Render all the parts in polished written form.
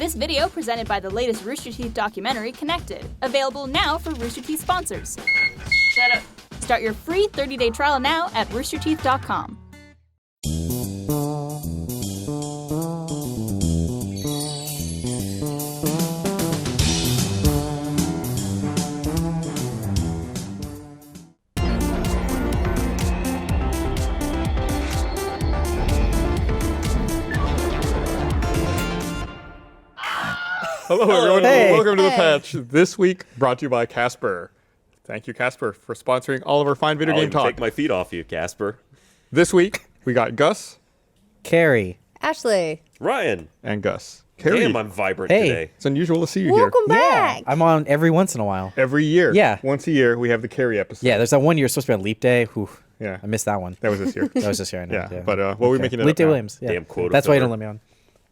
This video presented by the latest Rooster Teeth documentary, Connected. Available now for Rooster Teeth sponsors. Shut up. Start your free 30-day trial now at roosterteeth.com. Hello, everyone. Hey. Welcome to The Patch. This week, brought to you by Casper. Thank you, Casper, for sponsoring all of our fine video I'll game even talk. take my feet off you, Casper. This week, we got Gus Carrie. Ashley, Ryan. and Gus. Carrie, Damn, I'm vibrant Hey. today. it's unusual to see you welcome here. back. I'm on every once in a while. Every year. Yeah. Once a year, we have the Carrie episode. Yeah, there's that one year supposed to be on Leap Day. Whew, Yeah. I missed that one. That was this year. That was this year, I know. Yeah, but what are we making it Leap up Day now? Williams. Yeah. Damn quota That's why you filler. don't let me on.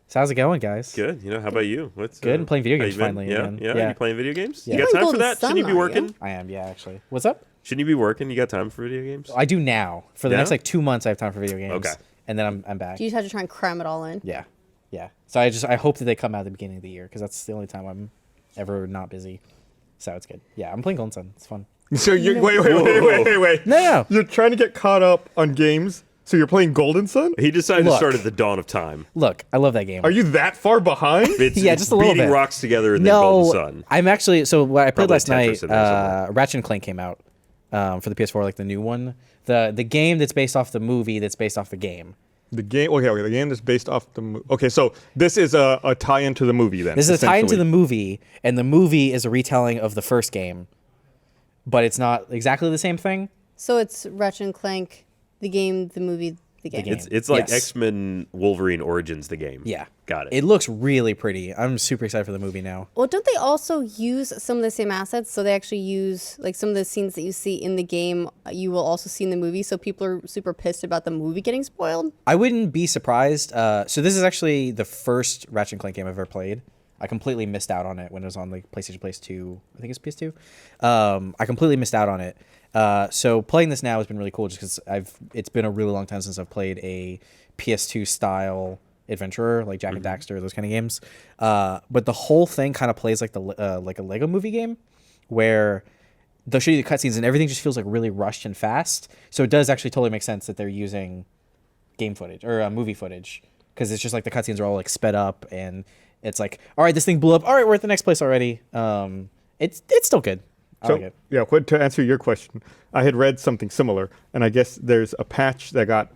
So how's it going, guys? Good. You know, how about you? What's Good, I'm playing video how games you been? finally Yeah, again. yeah. Yeah. You playing video games? Yeah. You got You're time for Golden that? Sun, Shouldn't you be aren't you? working? I am, yeah, actually. What's up? Shouldn't you be working? You got time for video games? I do now. For the Yeah? next like 2 months, I have time for video games. Okay. And then I'm back. You just have to try and cram it all in. Yeah, yeah. So I hope that they come out at the beginning of the year because that's the only time I'm ever not busy. So it's good. Yeah, I'm playing Golden Sun. It's fun. So you're wait. No. You're trying to get caught up on games, so you're playing Golden Sun? He decided to Look. start at the dawn of time. Look, I love that game. Are you that far behind? It's, Yeah, it's just a little beating bit. rocks together in the Golden Sun. I'm actually. So what I played Probably last Tetris night, in there somewhere. Ratchet and Clank came out for the PS4, like the new one. The game that's based off the movie that's based off the game. The game, okay, the game is based off the Okay, so this is a tie-in to the movie then. This is a tie into essentially. the movie, and the movie is a retelling of the first game, but it's not exactly the same thing. So it's Ratchet and Clank, the game, the movie, the game. game. It's like Yes. X-Men Wolverine Origins, the game. Yeah, Got it. It looks really pretty. I'm super excited for the movie now. Well, don't they also use some of the same assets? So they actually use like some of the scenes that you see in the game, you will also see in the movie. So people are super pissed about the movie getting spoiled. I wouldn't be surprised. So this is actually the first Ratchet and Clank game I've ever played. I completely missed out on it when it was on like PlayStation 2. I think it's PS2. I completely missed out on it. So playing this now has been really cool just because it's been a really long time since I've played a PS2 style adventurer like Jack and Daxter, those kind of games. But the whole thing kind of plays like like a Lego movie game where they'll show you the cutscenes and everything just feels like really rushed and fast. So it does actually totally make sense that they're using game footage or movie footage because it's just like the cutscenes are all like sped up and it's like, all right, this thing blew up. All right, we're at the next place already. It's still good. I So, like it. yeah, to answer your question, I had read something similar, and I guess there's a patch that got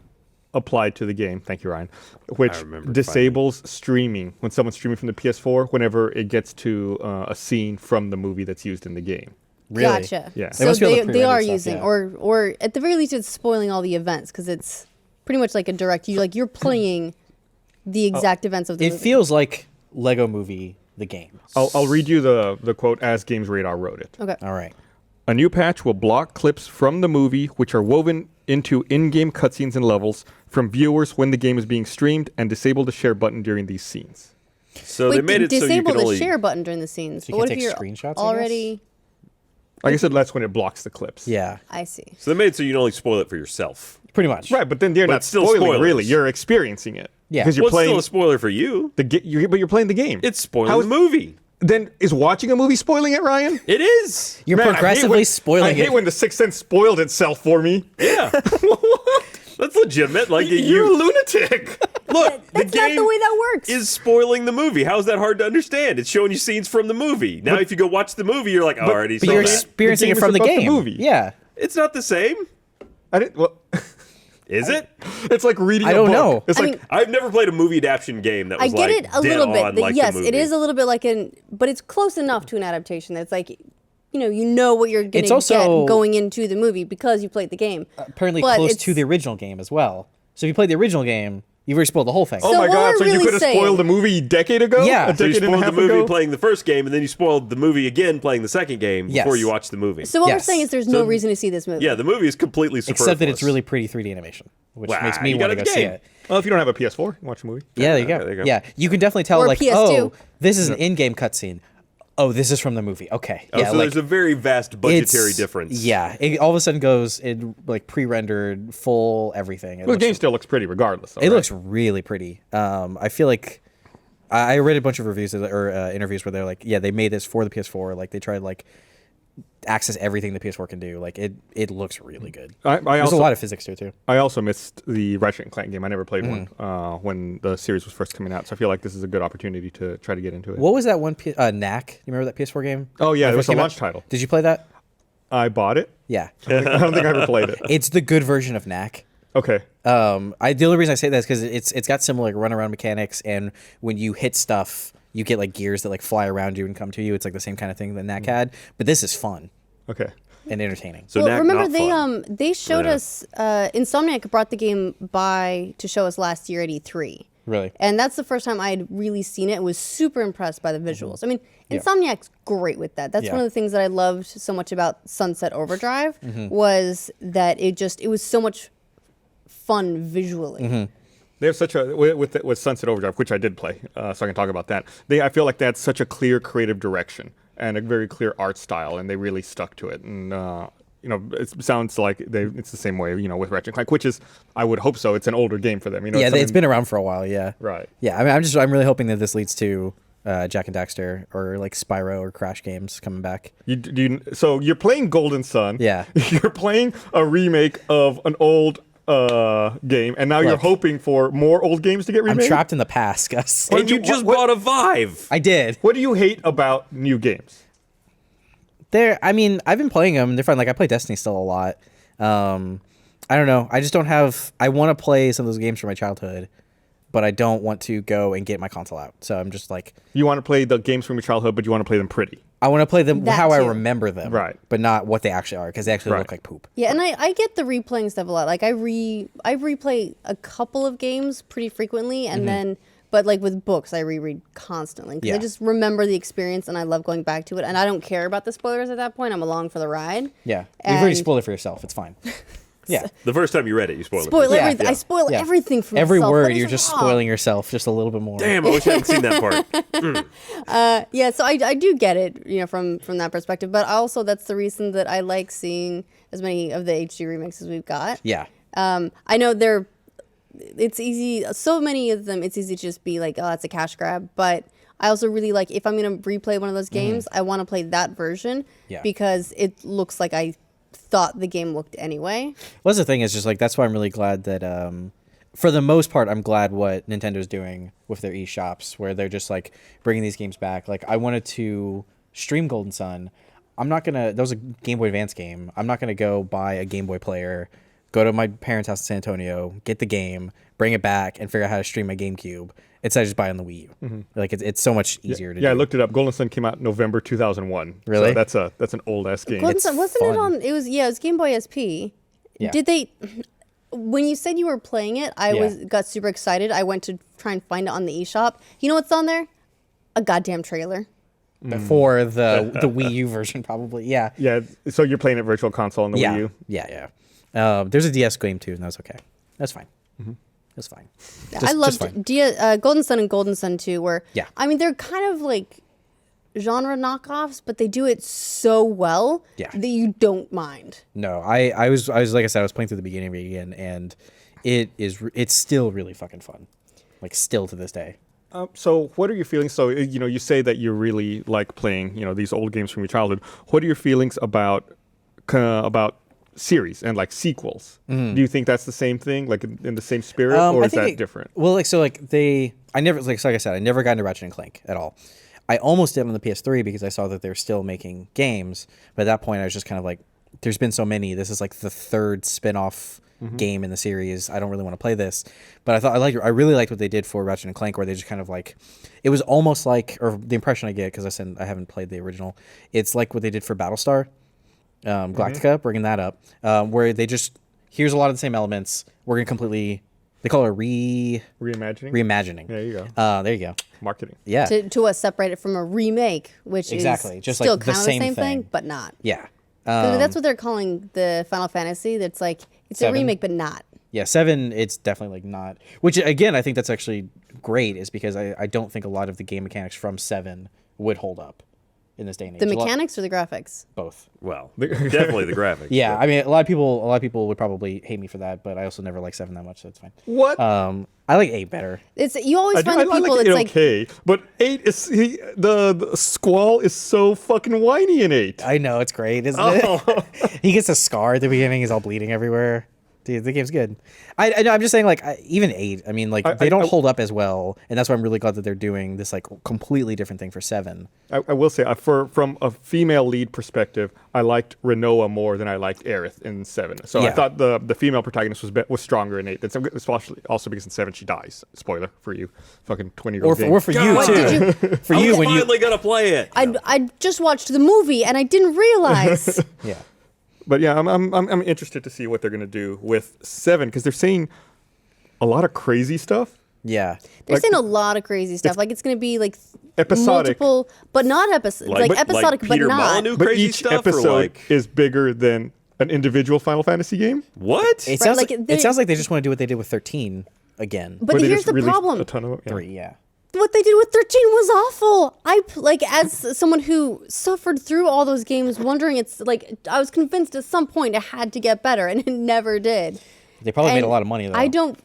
applied to the game, thank you, Ryan, which remember disables streaming when someone's streaming from the PS4 whenever it gets to a scene from the movie that's used in the game. Really? Gotcha. Yeah. They So must be able to they are pre-render stuff, using, yeah. or at the very least, it's spoiling all the events because it's pretty much like a direct. You're playing the exact events of the It movie. feels like Lego Movie, the game. I'll read you the quote as Games Radar wrote it. Okay. All right. A new patch will block clips from the movie which are woven into in-game cutscenes and levels from viewers when the game is being streamed and disable the share button during these scenes. So they Wait, made it so you disable can the only... share button during the scenes. So you But what can if take you're screenshots, I guess? already? Like I said, that's when it blocks the clips. Yeah, I see. So they made it so you can only spoil it for yourself. pretty much. Right, but then they're But not it's still spoiling spoilers. really. You're experiencing it. Yeah. Because you're Well, it's playing still a spoiler for you. but you're playing the game. It's spoiling How the movie. Then is watching a movie spoiling it, Ryan? It is. You're Man, I hate progressively when- spoiling I hate it. when The Sixth Sense spoiled itself for me. Yeah. That's legitimate. Like You're a you lunatic. look, the That's not game the way that works. is spoiling the movie. How is that hard to understand? It's showing you scenes from the movie. Now, if you go watch the movie, you're like, oh, I already But saw you're that. experiencing game it from is the about the game. movie. Yeah. It's not the same. I didn't. Well, Is it? it's like reading. I don't a book. know. It's I like mean, I've never played a movie adaptation game that I was get like it a dead little bit. on that like yes, the movie. it is a little bit like but it's close enough to an adaptation. That's like, you know what you're going It's to also- get going into the movie because you played the game. Apparently But close it's- to the original game as well. So if you played the original game, you've already spoiled the whole thing. oh So my what god! we're So you really could have saying- spoiled the movie a decade ago. Yeah. a So you decade and a spoiled the half movie ago. playing the first game, and then you spoiled the movie again playing the second game before Yes. you watch the movie. So what we're Yes. saying is there's So- no reason to see this movie. yeah, the movie is completely superfluous. Except that it's really pretty 3D animation, which Wow, makes me you want to got go a see game. it. Well, if you don't have a PS4, you watch a movie. Yeah, there you go. there you go. Yeah, you can definitely tell, Or like, PS2. oh, this is an in-game cutscene. Oh, this is from the movie. Okay. Oh, yeah, so like, there's a very vast budgetary it's- difference. Yeah, it all of a sudden goes in like pre-rendered, full everything. Well, the game still looks pretty regardless. Though, It right? looks really pretty. I feel like I read a bunch of reviews or interviews where they're like, yeah, they made this for the PS4. Like they tried like access everything the PS4 can do. Like it looks really good. There's also, a lot of physics to it too. I also missed the Ratchet and Clank game. I never played one when the series was first coming out, so I feel like this is a good opportunity to try to get into it. What was that one? Knack. You remember that PS4 game? Oh yeah, When it was first a came out? launch title. Did you play that? I bought it. Yeah. I don't think I ever played it. It's the good version of Knack. Okay. The only reason I say that is because it's got similar like run around mechanics, and when you hit stuff, you get like gears that like fly around you and come to you. It's like the same kind of thing that Knack had, but this is fun Okay. and entertaining. So well, Knack, remember not fun. they showed Yeah. us Insomniac brought the game by to show us last year at E3. Really? And that's the first time I'd really seen it. Was super impressed by the visuals. I mean, Yeah. Insomniac's great with that. That's Yeah. one of the things that I loved so much about Sunset Overdrive was that it was so much fun visually. They have such a with Sunset Overdrive, which I did play, so I can talk about that. I feel like they had such a clear creative direction and a very clear art style, and they really stuck to it. And it sounds like it's the same way, with Ratchet and Clank, which is, I would hope so. It's an older game for them, Yeah, it's been around for a while. Yeah. Right. Yeah, I mean, I'm really hoping that this leads to Jack and Daxter or like Spyro or Crash games coming back. So you're playing Golden Sun. Yeah. You're playing a remake of an old game, and now you're Look. hoping for more old games to get remade. I'm trapped in the past, Gus. And you just bought a Vive. I did. What do you hate about new games? I mean, I've been playing them. They're fun. Like I play Destiny still a lot. I don't know. I just don't have. I want to play some of those games from my childhood, but I don't want to go and get my console out. So I'm just like, You want to play the games from your childhood, but you want to play them pretty. I want to play them That how I too. remember them, Right. But not what they actually are, because they actually Right. look like poop. Yeah, and I get the replaying stuff a lot. Like I replay a couple of games pretty frequently, and then but like with books, I reread constantly because Yeah. I just remember the experience and I love going back to it. And I don't care about the spoilers at that point. I'm along for the ride. Yeah, you've already And- spoiled it for yourself. It's fine. Yeah, The first time you read it, you spoiled Spoil it. everything. yeah. I spoil yeah. everything from every myself. word. What is You're just wrong? spoiling yourself just a little bit more. Damn, I wish I hadn't seen that part. Yeah, so I do get it, from that perspective. But also that's the reason that I like seeing as many of the HD remakes as we've got. Yeah, I know it's easy. So many of them, it's easy to just be like, oh, that's a cash grab. But I also really like if I'm gonna replay one of those games, I want to play that version Yeah. because it looks like I thought the game looked anyway. well, that's the thing is just like that's why I'm really glad that for the most part I'm glad what Nintendo's doing with their eShops, where they're just like bringing these games back. Like I wanted to stream Golden Sun. That was a Game Boy Advance game. I'm not gonna go buy a Game Boy player, go to my parents' house in San Antonio, get the game, bring it back, and figure out how to stream my GameCube. Instead of just buy on the Wii U. Like it's so much easier to do. Yeah, I looked it up. Golden Sun came out November 2001. Really? So that's an old ass game. Golden It's Sun, wasn't it fun. on? It was Game Boy SP. Yeah. Did they? When you said you were playing it, I Yeah. got super excited. I went to try and find it on the eShop. You know what's on there? A goddamn trailer. For the Wii U version, probably. Yeah. Yeah, so you're playing it Virtual Console on the Yeah. Wii U. Yeah. There's a DS game too, and that was okay. That's fine. That's fine. I loved fine. Golden Sun and Golden Sun 2 where, Yeah. I mean, they're kind of like genre knockoffs, but they do it so well Yeah. that you don't mind. No, I was like I said, I was playing through the beginning of it again, and it's still really fucking fun, like still to this day. So what are your feelings? So, you say that you really like playing, these old games from your childhood. What are your feelings about series and like sequels? Do you think that's the same thing, like in the same spirit, or I is think that different? Well, I never like I said, I never got into Ratchet and Clank at all. I almost did on the PS3 because I saw that they're still making games, but at that point I was just kind of like, there's been so many. This is like the third spin-off game in the series. I don't really want to play this, but I really liked what they did for Ratchet and Clank, where they just kind of like, it was almost like, or the impression I get because I haven't played the original. It's like what they did for Battlestar Galactica, bringing that up, where they just, here's a lot of the same elements. We're gonna completely, they call it reimagining. There you go. There you go. Marketing. Yeah. To separate it from a remake, which Exactly, is just still like the kind of the same same thing, thing. but not. Yeah. 'Cause that's what they're calling the Final Fantasy. That's like, it's a 7. remake, but not. Yeah, 7, it's definitely like not. Which again, I think that's actually great, is because I don't think a lot of the game mechanics from 7 would hold up. in this day and age. The A lot- mechanics or the graphics? both. Well, definitely the graphics. Yeah, but- I mean, a lot of people would probably hate me for that, but I also never liked 7 that much, so it's fine. What? I like 8 better. It's you always find the people like that's it like okay, but 8 is the Squall is so fucking whiny in 8. I know, it's great, isn't Oh. it? He gets a scar at the beginning. He's all bleeding everywhere. Dude, the game's good. I know. I'm just saying, like, even 8. I mean, like, they don't hold up as well, and that's why I'm really glad that they're doing this like completely different thing for 7. I will say, from a female lead perspective, I liked Renoa more than I liked Aerith in 7. So I Yeah. thought the female protagonist was stronger in 8. That's especially also because in 7 she dies. Spoiler for you, fucking 20-year-old game. Or for you God, too. For you when you finally gonna play it. I just watched the movie and I didn't realize. yeah. But yeah, I'm interested to see what they're gonna do with 7 because they're saying a lot of crazy stuff. Yeah. They're Like- saying a lot of crazy stuff. Like it's going to be like Episodic. multiple, but not episodic. Like episodic, but Peter not. Molyneux But crazy each stuff, episode or like is bigger than an individual Final Fantasy game. what? It sounds like, like, they- it sounds like they just want to do what they did with 13 again. But where they here's just the released problem. A ton of 3, yeah. What they did with 13 was awful. Like as someone who suffered through all those games, wondering it's like I was convinced at some point it had to get better, and it never did. They probably made And a lot of money though. I don't.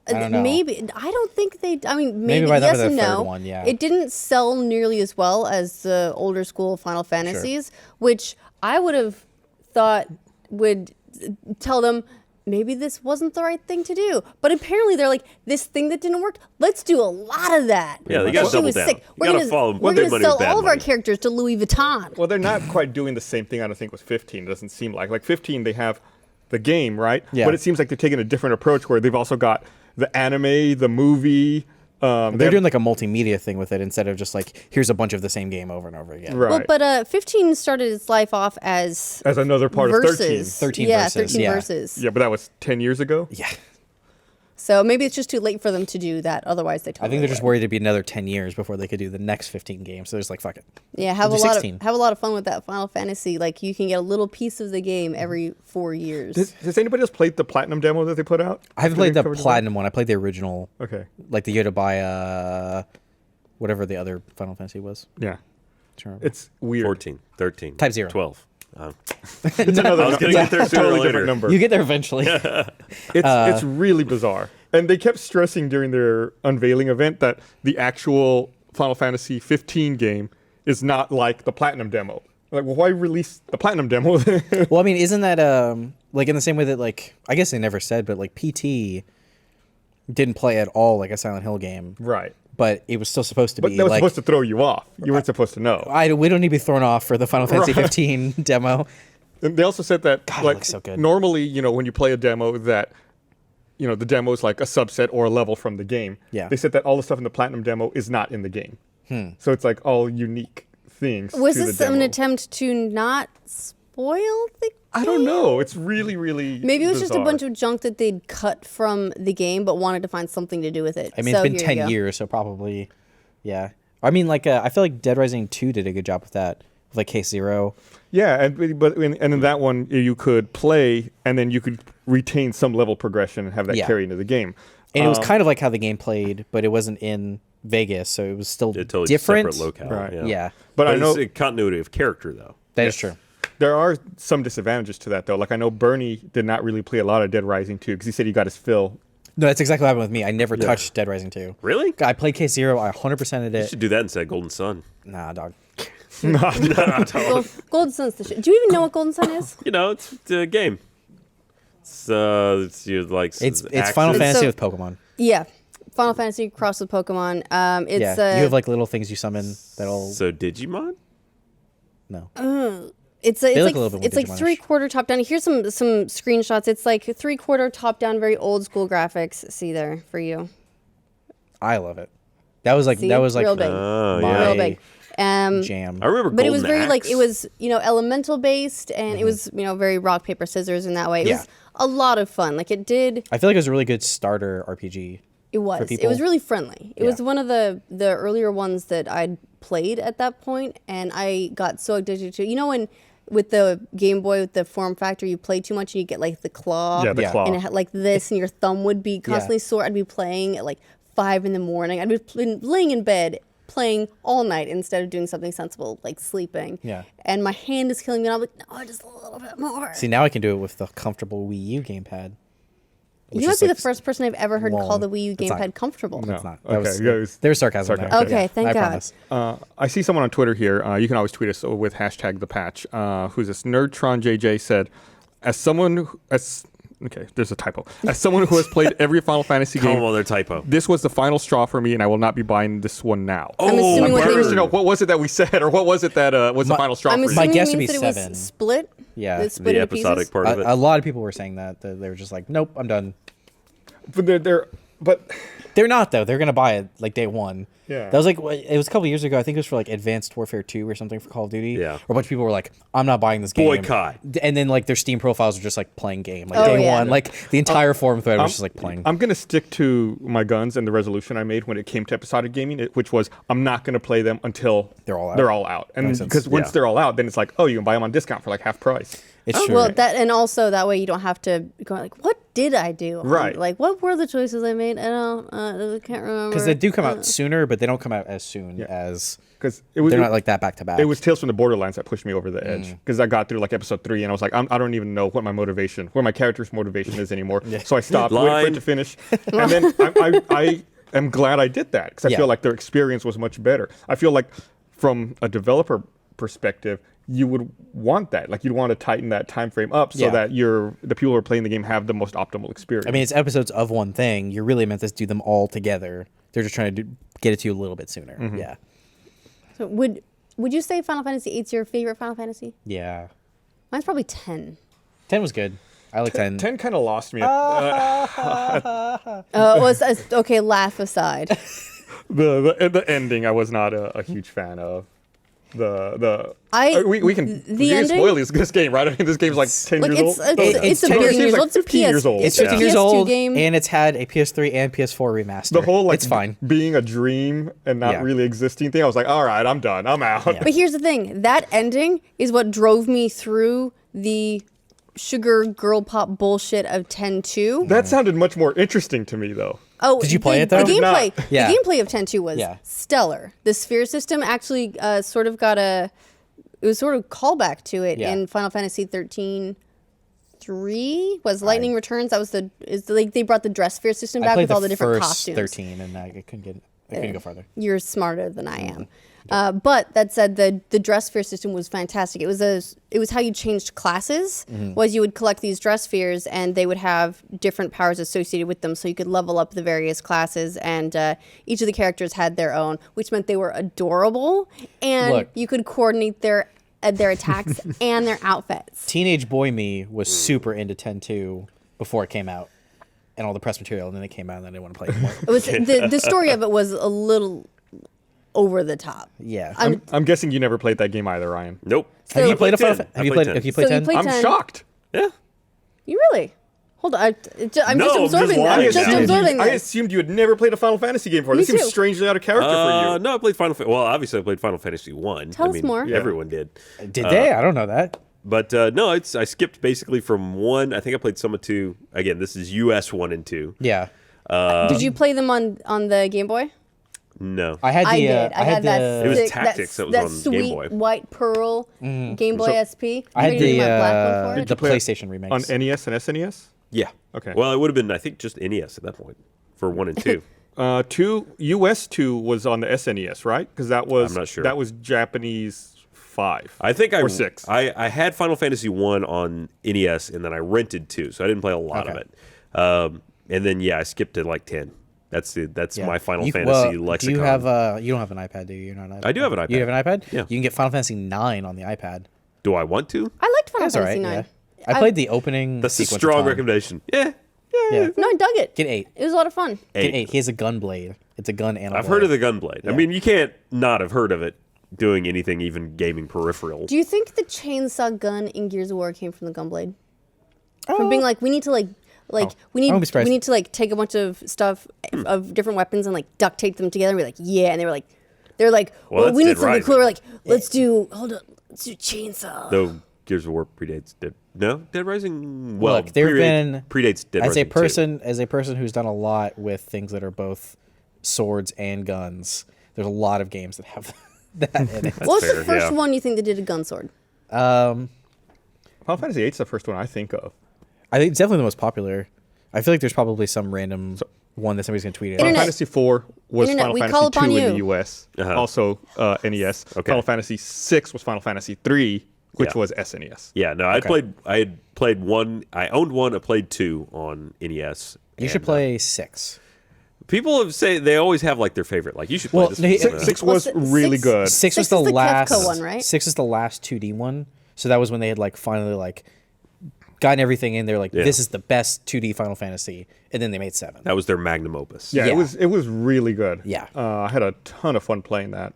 don't know. Maybe I don't think they. I mean, maybe by the yes end of and the third no. one, yeah. It didn't sell nearly as well as the older school Final Fantasies, which I would have thought would tell them maybe this wasn't the right thing to do. But apparently they're like, this thing that didn't work, let's do a lot of that. Yeah, they gotta That shit double was down. sick. You We're gotta gonna, follow we're good gonna money sell with bad all of our money. characters to Louis Vuitton. Well, they're not quite doing the same thing. I don't think with 15. It doesn't seem like 15. They have the game, right? Yeah. But it seems like they're taking a different approach where they've also got the anime, the movie. They're doing like a multimedia thing with it instead of just like here's a bunch of the same game over and over again. right. Well, but 15 started its life off as as another part of 13. verses. 13 yeah, verses, 13 yeah. verses. Yeah, but that was 10 years ago. Yeah. So maybe it's just too late for them to do that. Otherwise, they I totally think they're just would. worried it'd be another 10 years before they could do the next 15 games. So they're just like, fuck it. Yeah, have a We'll do lot 16. of fun with that Final Fantasy. Like you can get a little piece of the game every 4 years. Has anybody else played the Platinum demo that they put out? I haven't Did played they the cover it? Platinum one. I played the original, Okay. like the Yotobaya, whatever the other Final Fantasy was. Yeah. Terrible. It's weird. 14, 13, Type 0. 12. It's another I was gonna get there sooner or totally later. different number. You get there eventually. It's really bizarre. And they kept stressing during their unveiling event that the actual Final Fantasy 15 game is not like the Platinum demo. Like, well, why release the Platinum demo? Well, I mean, isn't that like in the same way that like I guess they never said, but like PT didn't play at all like a Silent Hill game, right. but it was still supposed to But be that was like supposed to throw you off. You weren't supposed to know. we don't need to be thrown off for the Final Fantasy Right. 15 demo. And they also said that it like looks so good. normally, when you play a demo that the demo is like a subset or a level from the game. Yeah. They said that all the stuff in the Platinum demo is not in the game. So it's like all unique things. Was to this the an demo. attempt to not spoil the I don't know. It's really, really Maybe it was just a bizarre. bunch of junk that they'd cut from the game but wanted to find something to do with it. I mean, So it's been here 10 you go. years, so probably, yeah. I mean, like I feel like Dead Rising 2 did a good job with that, with like Case Zero. Yeah, and in that one you could play and then you could retain some level progression and have that Yeah. carry into the game. And it was kind of like how the game played, but it wasn't in Vegas, so it was still A totally different. separate locale. Right. Yeah. Yeah, But I it's know a continuity of character, though. that is true. there are some disadvantages to that though. Like I know Bernie did not really play a lot of Dead Rising 2 because he said he got his fill. No, that's exactly what happened with me. I never touched Dead Rising 2. Really? I played Case Zero. I 100%ed You it. should do that instead. Golden Sun. Nah, dog. Golden Sun's the shit. Do you even know what Golden Sun is? You know, it's a game. It's you like It's action. Final Fantasy so- with Pokemon. Yeah. Final Fantasy crossed with Pokemon. It's Yeah, you have like little things you summon that'll. So Digimon? No. It's look like a little bit more it's like Digimon-ish. 3/4 top down. Here's some screenshots. It's like 3/4 top down, very old school graphics. See there for you. I love it. That was like See? that was like Real big. Oh, my yeah. Real big. jam. I remember But it was Golden very like Axe. it was elemental based, and it was very rock paper scissors in that way. It Yeah. was a lot of fun. Like it did. I feel like it was a really good starter RPG. It was. It people. was really friendly. It was Yeah. one of the earlier ones that I'd played at that point, and I got so addicted to. When with the Game Boy with the form factor, you play too much and you get like the claw. Yeah, the Yeah. claw. And it had like this, and your thumb would be constantly sore. I'd be playing at like 5 a.m. I'd be laying in bed playing all night instead of doing something sensible like sleeping. Yeah. And my hand is killing me, and I'm like, no, just a little bit more. See, now I can do it with the comfortable Wii U gamepad. You might be the first person I've ever heard call the Wii U It's not- gamepad comfortable. No. It's not. Okay, That was, yeah, it was there was sarcasm. sarcasm. There. Okay, Yeah, thank I God. promise. I see someone on Twitter here. You can always tweet us with hashtag the patch. Who's this? NerdtronJJ said, as someone okay, there's a typo. As someone who has played every Final Fantasy Call them game, all their typo. this was the final straw for me, and I will not be buying this one now. I'm assuming what they Curious were- to know, what was it that we said, or what was it that was the final straw I'm for you? My assuming guess it would means be that it 7. was split. Yeah. It's split The into episodic pieces. part of it. A lot of people were saying that they were just like, nope, I'm done. But They're not though. They're gonna buy it like day one. Yeah. That was like it was a couple years ago. I think it was for like Advanced Warfare 2 or something for Call of Duty. Yeah. Where a bunch of people were like, I'm not buying this game. Boycott. And then like their Steam profiles were just like playing game. Like Oh, day yeah. one. Like the entire forum thread was just like playing. I'm going to stick to my guns and the resolution I made when it came to episodic gaming, which was I'm not going to play them until They're all out. They're all out. And Makes sense. because once Yeah. they're all out, then it's like, oh, you can buy them on discount for like half price. It's Oh, true. well, that and also that way you don't have to go like, what did I do? Right. Like, what were the choices I made? I can't remember. Because they do come out sooner, but they don't come out as soon as Because it was they're not like that back to back. It was Tales from the Borderlands that pushed me over the Mm. edge because I got through like episode 3 and I was like, I don't even know what where my character's motivation is anymore. So I stopped, waited for it Line. to finish, and then I am glad I did that because I Yeah. feel like their experience was much better. I feel like from a developer perspective, you would want that. Like you'd want to tighten that time frame up so Yeah. that the people who are playing the game have the most optimal experience. I mean, it's episodes of one thing. You're really meant to do them all together. They're just trying to get it to you a little bit sooner. Mm-hmm. Yeah. So would you say Final Fantasy VIII's your favorite Final Fantasy? Yeah. Mine's probably 10. 10 was good. I like 10. 10 kind of lost me. Okay, laugh aside. The ending I was not a huge fan of. We can ending? spoil this game, right? I mean, this game's like 10 Like years old. it's a 10 billion years like old. It's a 15 years old. It's Yeah. 15 years PS2 old, game. and it's had a PS3 and PS4 remaster. The whole like it's fine. being a dream and not Yeah. really existing thing. I was like, all right, I'm done. I'm out. But here's the thing: that ending is what drove me through the sugar girl pop bullshit of 10-2. That sounded much more interesting to me, though. Oh, Did you play it, though? The I did gameplay, not. Yeah. the gameplay of 10-2 was Yeah. stellar. The sphere system actually sort of got it was sort of callback to it Yeah. in Final Fantasy 13. 3 was Lightning Returns. That was like they brought the dress sphere system I back played with all the different first costumes. 13, and I couldn't go farther. You're smarter than I am. But that said, the dress sphere system was fantastic. It was how you changed classes. Was you would collect these dress spheres and they would have different powers associated with them, so you could level up the various classes. And each of the characters had their own, which meant they were adorable, and Look. you could coordinate their attacks and their outfits. Teenage boy me was super into 10-2 before it came out, and all the press material, and then it came out, and I didn't want to play it anymore. It was the story of it was a little over the top. Yeah. I'm guessing you never played that game either, Ryan. Nope. Have you So- played a Final 10. Have you played? Have you played So you 10? played I'm 10. shocked. Yeah. You really? Hold on. I'm No, just I'm just absorbing lying that. I'm now. just absorbing I this. assumed you had never played a Final Fantasy game before. Me This seems too. strangely out of character for you. No, I played Well, obviously I played Final Fantasy 1. Tell us more. Yeah. Everyone did. Did they? I don't know that. But no, I skipped basically from 1. I think I played some of 2. Again, this is US 1 and 2. Yeah. Did you play them on the Game Boy? No. I had the. I did. I had that. It was thick- Tactics that was that on sweet Game Boy. white pearl Game Boy SP. I had Maybe the my black one for it? the play it PlayStation remakes. On NES and SNES? Yeah. Okay. Well, it would have been, I think, just NES at that point for 1 and 2. US 2 was on the SNES, right? Because that was I'm not sure. That was Japanese 5. I think or 6. I had Final Fantasy 1 on NES, and then I rented 2, so I didn't play a lot of Okay. it. And then, yeah, I skipped to like 10. That's Yeah. my Final You- Fantasy well, lexicon. Do you have you don't have an iPad, do you? You're not an iPad. I do have an You iPad. have an iPad? Yeah. You can get Final Fantasy 9 on the iPad. Do I want to? I liked Final That's all Fantasy right. 9. Yeah. I played the opening. That's a sequence strong time. recommendation. Yeah. Yeah. No, I dug it. Get 8. It was a lot of fun. Get 8. He has a gun blade. It's a gun and a I've blade. heard of the Gunblade. I Yeah. mean, you can't not have heard of it doing anything, even gaming peripheral. Do you think the chainsaw gun in Gears of War came from the Gunblade? From being like, we need to we I wouldn't be surprised. need to like take a bunch of stuff of different weapons and like duct tape them together and be like, yeah, and they're like, Well, that's we need Dead something Rising. cooler. Like, let's do chainsaw. Though Gears of War predates Dead Rising. Well, Look, there've been predates Dead as a Rising 2. person who's done a lot with things that are both swords and guns. There's a lot of games that have that in it. What was fair, the first yeah. one you think that did a gun sword? Final Fantasy VIII is the first one I think of. I think it's definitely the most popular. I feel like there's probably some random one that somebody's gonna tweet Final out. Internet. Fantasy IV was Internet, Final we Fantasy call upon II in the you. US, Uh-huh. also NES. Okay. Final Fantasy VI was Final Fantasy III, which Yeah. was SNES. Yeah, no, I had played one. I owned one. I played two on NES. You should play 6. People have say they always have like their favorite. Like you should play Well, this. no, one. he- Six Well, was six- really good. 6 was Six the is the last Kefka one, right? 6 is the last 2D one. So that was when they had like finally like gotten everything in there. Like Yeah. this is the best 2D Final Fantasy, and then they made 7. That was their magnum opus. Yeah, Yeah. it was really good. Yeah. I had a ton of fun playing that.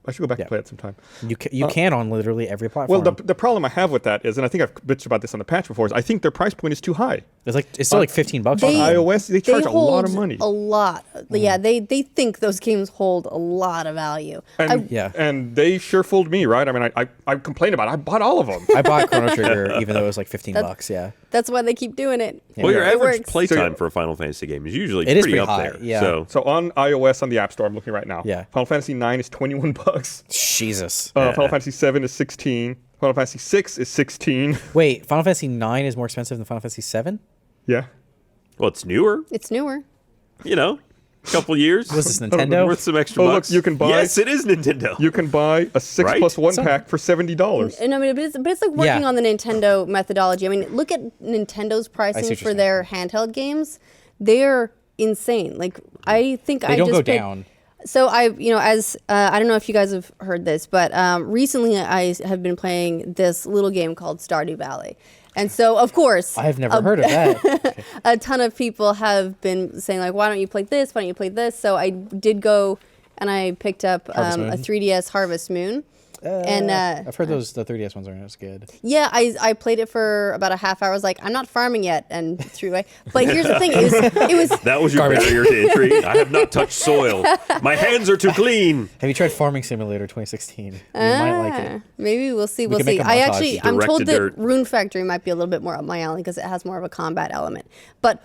I should go back Yeah. and play it sometime. You can on literally every Well, platform. the problem I have with that is, and I think I've bitched about this on the patch before, is I think their price point is too high. it's still like $15 On They- iOS, they charge a lot of money. A lot. Yeah, they think those games hold a lot of value. And, Yeah. and they sure fooled me, right? I mean, I complained about it. I bought all of them. I bought Chrono Trigger even though it was like $15. Yeah, That's why they keep doing it. Well, your It average works. playtime for a Final Fantasy game is usually It is pretty pretty up high, there. yeah. So So on iOS on the App Store, I'm looking right now. Yeah. Final Fantasy 9 is $21. Jesus. Final Fantasy 7 is 16. Final Fantasy 6 is 16. Wait, Final Fantasy 9 is more expensive than Final Fantasy 7? Yeah. well, it's newer. It's newer. You know, a couple years. Was this Nintendo? Worth some extra Oh, look, bucks. you can buy- Yes, it is Nintendo. You can buy a 6 Right? plus 1 So- pack for $70. And I mean, but it's like working Yeah. on the Nintendo methodology. I mean, look at Nintendo's pricing what you're for saying. their handheld games. They're insane. Like I think They I don't just go paid- down. So I don't know if you guys have heard this, but recently I have been playing this little game called Stardew Valley, and so of course I've never heard of that. a ton of people have been saying like, why don't you play this? Why don't you play this? So I did go and I picked up Harvest a Moon? 3DS Harvest Moon. And I've heard the 3DS ones aren't as good. yeah, I played it for about a half hour. I was like, I'm not farming yet, and threw away. But here's the thing: it was That was your barrier to entry. I have not touched soil. My hands are too clean. Have you tried Farming Simulator 2016? You might like it. maybe we'll see. We'll could see. make a I montage. actually, I'm Direct told to that dirt. Rune Factory might be a little bit more up my alley because it has more of a combat element. But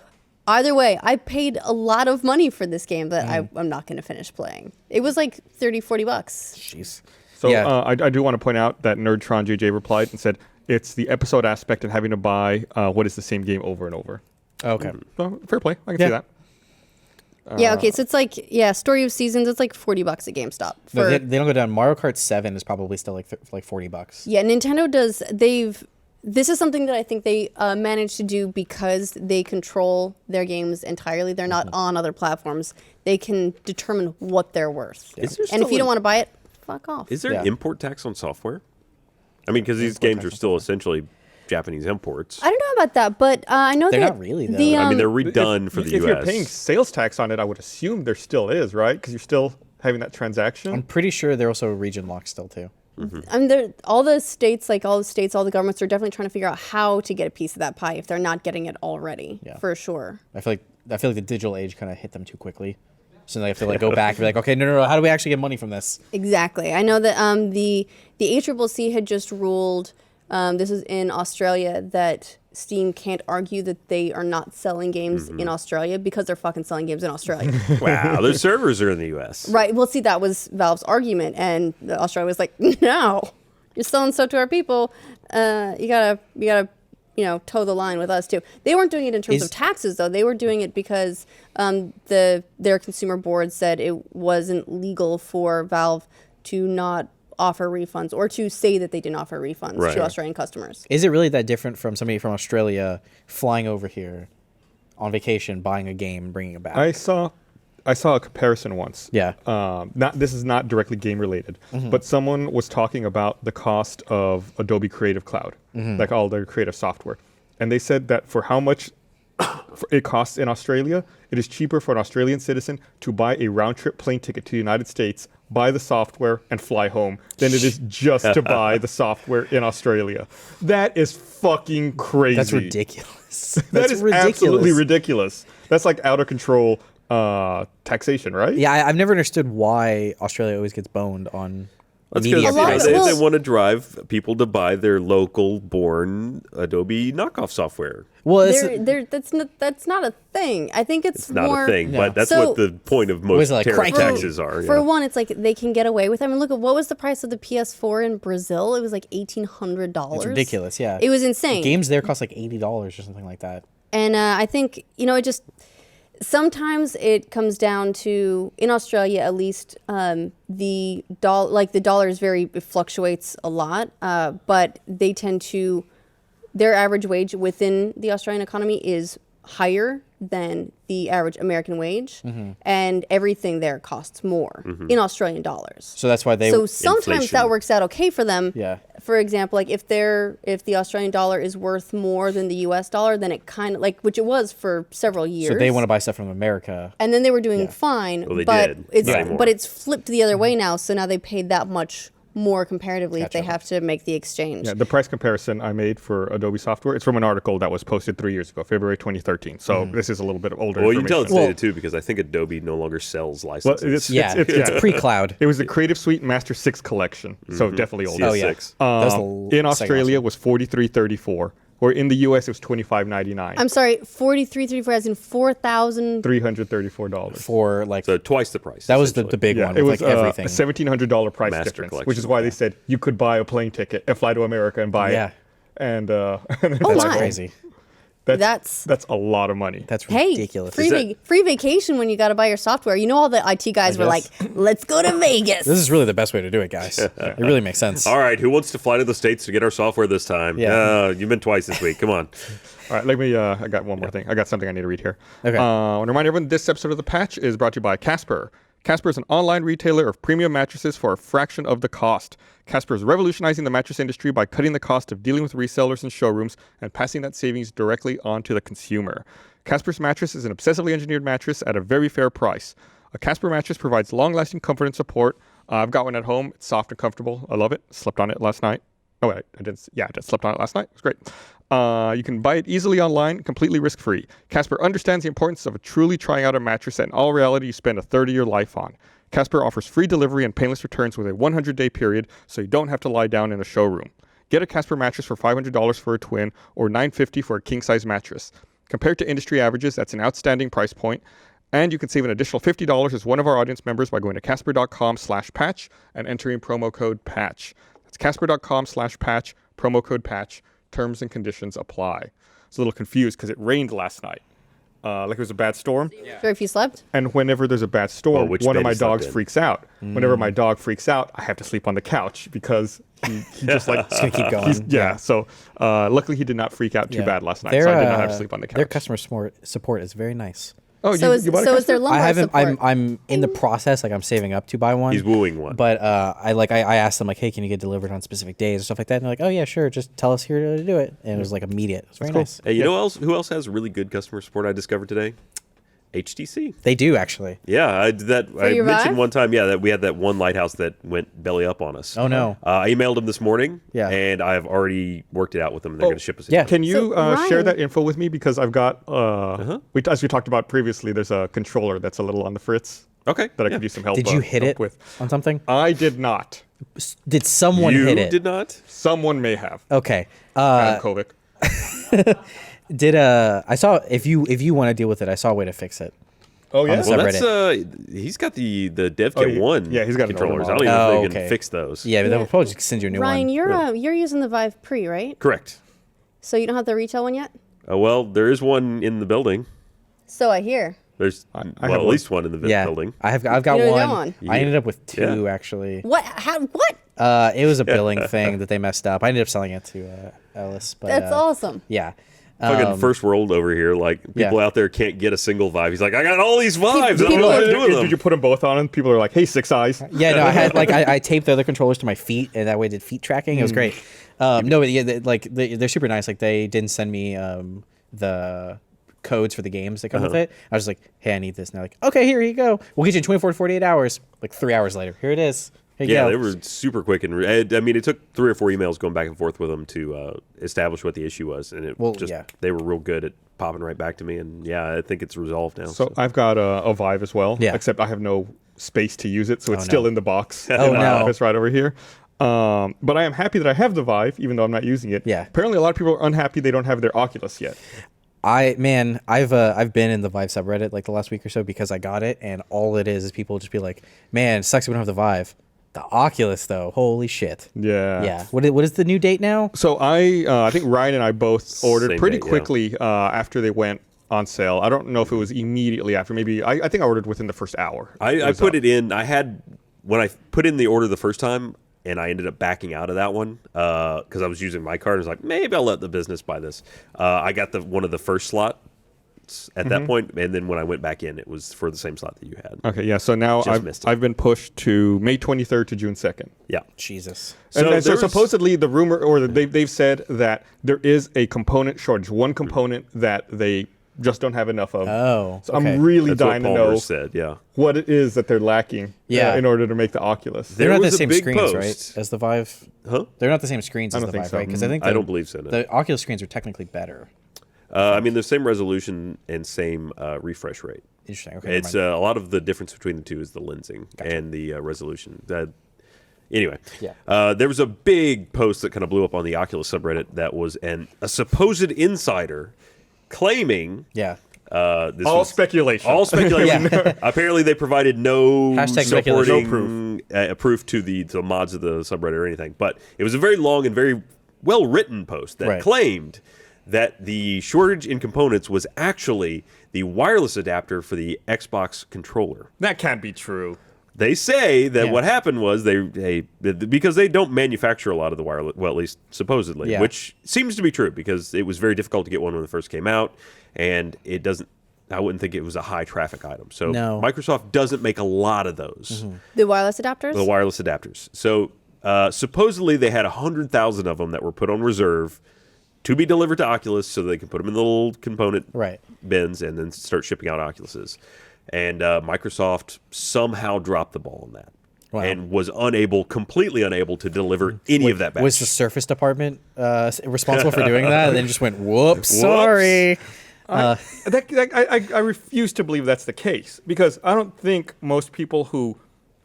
either way, I paid a lot of money for this game that I'm not going to finish playing. It was like $30-$40. Jeez. So Yeah. I do want to point out that Nerdtron JJ replied and said, it's the episode aspect and having to buy what is the same game over and over. Okay. So, fair play. I can Yeah. see that. Yeah. Okay. So it's like Story of Seasons. It's like $40 at GameStop. No, For, they don't go down. Mario Kart 7 is probably still like $40. Yeah, Nintendo does. This is something that I think they managed to do because they control their games entirely. They're not on other platforms. They can determine what they're worth. Is there And if still you don't a- want to buy it, fuck off. Is there Yeah. an import tax on software? I mean, because these games are still essentially Japanese imports. I don't know about that, but I know They're that not really, though. The, I mean, they're um, redone for the If U.S. you're paying sales tax on it, I would assume there still is, right? Because you're still having that transaction. I'm pretty sure they're also region locked still too. I mean, all the states, all the governments are definitely trying to figure out how to get a piece of that pie if they're not getting it already, Yeah. for sure. I feel like the digital age kind of hit them too quickly. So they have to go back and be like, okay, no, how do we actually get money from this? Exactly. I know that the ACCC had just ruled, this is in Australia, that Steam can't argue that they are not selling games in Australia because they're fucking selling games in Australia. Wow, their servers are in the U.S. Right. Well, see, that was Valve's argument, and Australia was like, "No, you're selling stuff to our people. You gotta, toe the line with us too." They weren't doing it in terms of taxes, though. They were doing it because their consumer board said it wasn't legal for Valve to not offer refunds or to say that they didn't offer refunds Right. to Australian customers. Is it really that different from somebody from Australia flying over here on vacation, buying a game, and bringing it back? I saw a comparison once. Yeah. This is not directly game related, but someone was talking about the cost of Adobe Creative Cloud, like all their creative software, and they said that for how much it costs in Australia, it is cheaper for an Australian citizen to buy a round trip plane ticket to the United States, buy the software, and fly home than it is just to buy the software in Australia. That is fucking crazy. That's ridiculous. That That's is absolutely ridiculous. That's like out of control taxation, right? Yeah, I've never understood why Australia always gets boned on That's media because prices. they want to drive people to buy their local-born Adobe knockoff software. Well, it's, That's not a thing. I think it's It's not more a thing, Yeah. but that's So- what the point of Was most it like tariff crank taxes are. For yeah. one, it's like they can get away with. I mean, look at what was the price of the PS4 in Brazil? It was like $1,800. it's ridiculous. Yeah, It was insane. Games there cost like $80 or something like that. And I think, it just sometimes it comes down to, in Australia at least, the dollar is it fluctuates a lot, but they tend to, their average wage within the Australian economy is higher than the average American wage, and everything there costs more in Australian dollars. So that's why they. So sometimes Inflation. that works out okay for them. Yeah. For example, like if the Australian dollar is worth more than the U.S. dollar, then it kind of which it was for several years. so they want to buy stuff from America. and then they were doing fine. Well, they but did. it's Not anymore. but it's flipped the other way now. So now they paid that much more comparatively if they have to make the exchange. Yeah, the price comparison I made for Adobe software, it's from an article that was posted 3 years ago, February 2013. So this is a little bit of older Well, you can tell it's information. dated too because I think Adobe no longer sells Well, licenses. Yeah, it's pre-cloud. It was the Creative Suite Master 6 collection, so definitely older. Oh yeah, CS6. That was the In second Australia one. was $43.34, or in the US it was $25.99. I'm sorry, 43.34 as in 4,000. $334. for like So twice the price. that was the essentially. big Yeah, one it with was like everything. a $1,700 price Master difference, collection, which is why they said you could buy a plane ticket and fly to America and buy Yeah. it. And then Oh, fly my. home. Crazy. That's a lot of money. That's Hey, ridiculous. free vacation when you got to buy your software. All the IT guys were like, guess. let's go to Vegas. This is really the best way to do it, guys. It really makes sense. All right, who wants to fly to the States to get our software this time? Yeah. You've been twice this week. Come on. All right, let me. I got one more thing. I got something I need to read here. Okay. I want to remind everyone this episode of The Patch is brought to you by Casper. Casper is an online retailer of premium mattresses for a fraction of the cost. Casper is revolutionizing the mattress industry by cutting the cost of dealing with resellers and showrooms and passing that savings directly on to the consumer. Casper's mattress is an obsessively engineered mattress at a very fair price. A Casper mattress provides long-lasting comfort and support. I've got one at home. It's soft and comfortable. I love it. Slept on it last night. Oh, wait, I didn't. Yeah, I just slept on it last night. It was great. You can buy it easily online, completely risk-free. Casper understands the importance of truly trying out a mattress that in all reality you spend a third of your life on. Casper offers free delivery and painless returns with a 100-day period, so you don't have to lie down in a showroom. Get a Casper mattress for $500 for a twin or $950 for a king-size mattress. Compared to industry averages, that's an outstanding price point. And you can save an additional $50 as one of our audience members by going to casper.com/patch and entering promo code PATCH. That's casper.com/patch, promo code PATCH. Terms and conditions apply. I was a little confused because it rained last night. Like it was a bad storm. Sure, if you slept. And whenever there's a bad storm, which one of bed my you slept dogs in? freaks out. Whenever my dog freaks out, I have to sleep on the couch because he just like It's gonna keep going. yeah. So luckily he did not freak out too Yeah. bad last night, so I did not have to sleep on the couch. Their customer support is very nice. Oh, So is bought a so is their Casper? lumbar I haven't. support. I'm in the process. Like I'm saving up to buy one. He's wooing one. But I asked them like, hey, can you get delivered on specific days or stuff like that? And they're like, oh yeah, sure. Just tell us here to do it. And it was like immediate. It was very nice. Hey, you know who else has really good customer support I discovered today? HTC. They do actually. Yeah, I did that. I your mentioned Vive? one time, that we had that one lighthouse that went belly up on us. Oh, no. I emailed them this morning. Yeah. And I've already worked it out with them. And they're going to ship us. yeah. Can you So, share Ryan- that info with me because I've got as we talked about previously. There's a controller that's a little on the fritz Okay. that I could use some help. Did you hit help it with? on something? I did not. Did someone You hit it? did not. Someone may have. Okay. Adam Kovic. I saw if you want to deal with it, I saw a way to fix it. Oh yeah. the Well, subreddit. that's he's got the DevKit yeah. 1 Yeah, he's got an older controllers. I model. don't even know if Oh, they can okay. fix those. Yeah, but they'll probably just send you a new Ryan, one. you're using the Vive Pre, right? Correct. So you don't have the retail one yet? Well, there is one in the building. So I hear. There's have at one. least one in the Yeah, building. I've got You know one. one. I ended up with two Yeah. actually. What? How? What? It was a billing thing that they messed up. I ended up selling it to Ellis. But, That's awesome. Yeah. Fucking first world over here. Like people yeah. out there can't get a single Vive. He's like, I got all these Vives. I don't people know what to are- do with them. Did you put them both on and people are like, hey, 6 eyes? Yeah, no, I had I taped the other controllers to my feet, and that way I did feet tracking. It was great. No, but yeah, they're super nice. Like they didn't send me the codes for the games that come with it. I was like, hey, I need this. And they're like, okay, here you go. We'll get you in 24 to 48 hours. Like 3 hours later, here it is. Here you Yeah, go. they were super quick, and I mean, it took 3 or 4 emails going back and forth with them to establish what the issue was, and it they were real good at popping right back to me, and yeah, I think it's resolved now. So I've got a Vive as well, Yeah. except I have no space to use it, so it's still in the box in no. my office right over here. But I am happy that I have the Vive, even though I'm not using it. Yeah. Apparently, a lot of people are unhappy they don't have their Oculus yet. I've been in the Vive subreddit like the last week or so because I got it, and all it is people just be like, "Man, it sucks we don't have the Vive." The Oculus, though, holy shit. Yeah. Yeah. What is the new date now? So I think Ryan and I both ordered Same pretty date, yeah. quickly after they went on sale. I don't know if it was immediately after. Maybe I think I ordered within the first hour. I put it in. When I put in the order the first time, and I ended up backing out of that one because I was using my card. I was like, maybe I'll let the business buy this. I got one of the first slots at that point, and then when I went back in, it was for the same slot that you had. Okay, yeah. So now I've been pushed to May 23rd to June 2nd. Yeah. Jesus. So supposedly the rumor, or they've said that there is a component shortage, one component that they just don't have enough of. Oh, so okay. I'm really That's dying what to Palmer know said, yeah. what it is that they're lacking in order to make the Oculus. They're not the was a same big screens, post. right? As the Vive? Huh? They're not the same screens I as don't the think Vive, so. right? Because I think I don't believe so, no. The Oculus screens are technically better. I mean, the same resolution and same refresh rate. Interesting. Okay. It's a lot of the difference between the two is the lensing and the resolution. Anyway, there was a big post that kind of blew up on the Oculus subreddit that was a supposed insider claiming yeah. this All was speculation. all speculation. Apparently, they provided no Hashtag supporting speculation. proof to the mods of the subreddit or anything. But it was a very long and very well written post that Right. claimed that the shortage in components was actually the wireless adapter for the Xbox controller. That can't be true. They say that Yeah. what happened was they because they don't manufacture a lot of the wireless, well, at least supposedly, Yeah. which seems to be true because it was very difficult to get one when it first came out, and it doesn't. I wouldn't think it was a high traffic item. So No. Microsoft doesn't make a lot of those, The wireless adapters? the wireless adapters. So supposedly they had 100,000 of them that were put on reserve to be delivered to Oculus so they can put them in the little component Right. bins and then start shipping out Oculuses. And Microsoft somehow dropped the ball on that Wow. and was completely unable to deliver any of that back. Was the Surface department responsible for doing that? And then just went, whoops, sorry. I refuse to believe that's the case because I don't think most people who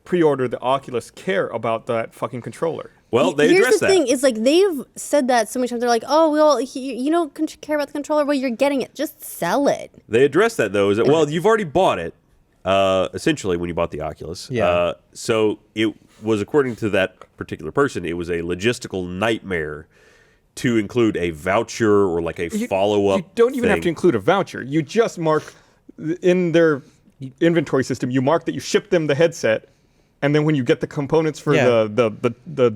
pre-order the Oculus care about that fucking controller. Well, they Here's addressed the that. thing: is like they've said that so many times. They're like, "Oh, well, you don't care about the controller. Well, you're getting it. Just sell it." They addressed that though. Is that well, you've already bought it. Essentially, when you bought the Oculus, Yeah. So it was, according to that particular person, it was a logistical nightmare to include a voucher or like a follow-up. You don't even have thing. to include a voucher. You just mark in their inventory system. You mark that you shipped them the headset. And then when you get the components for the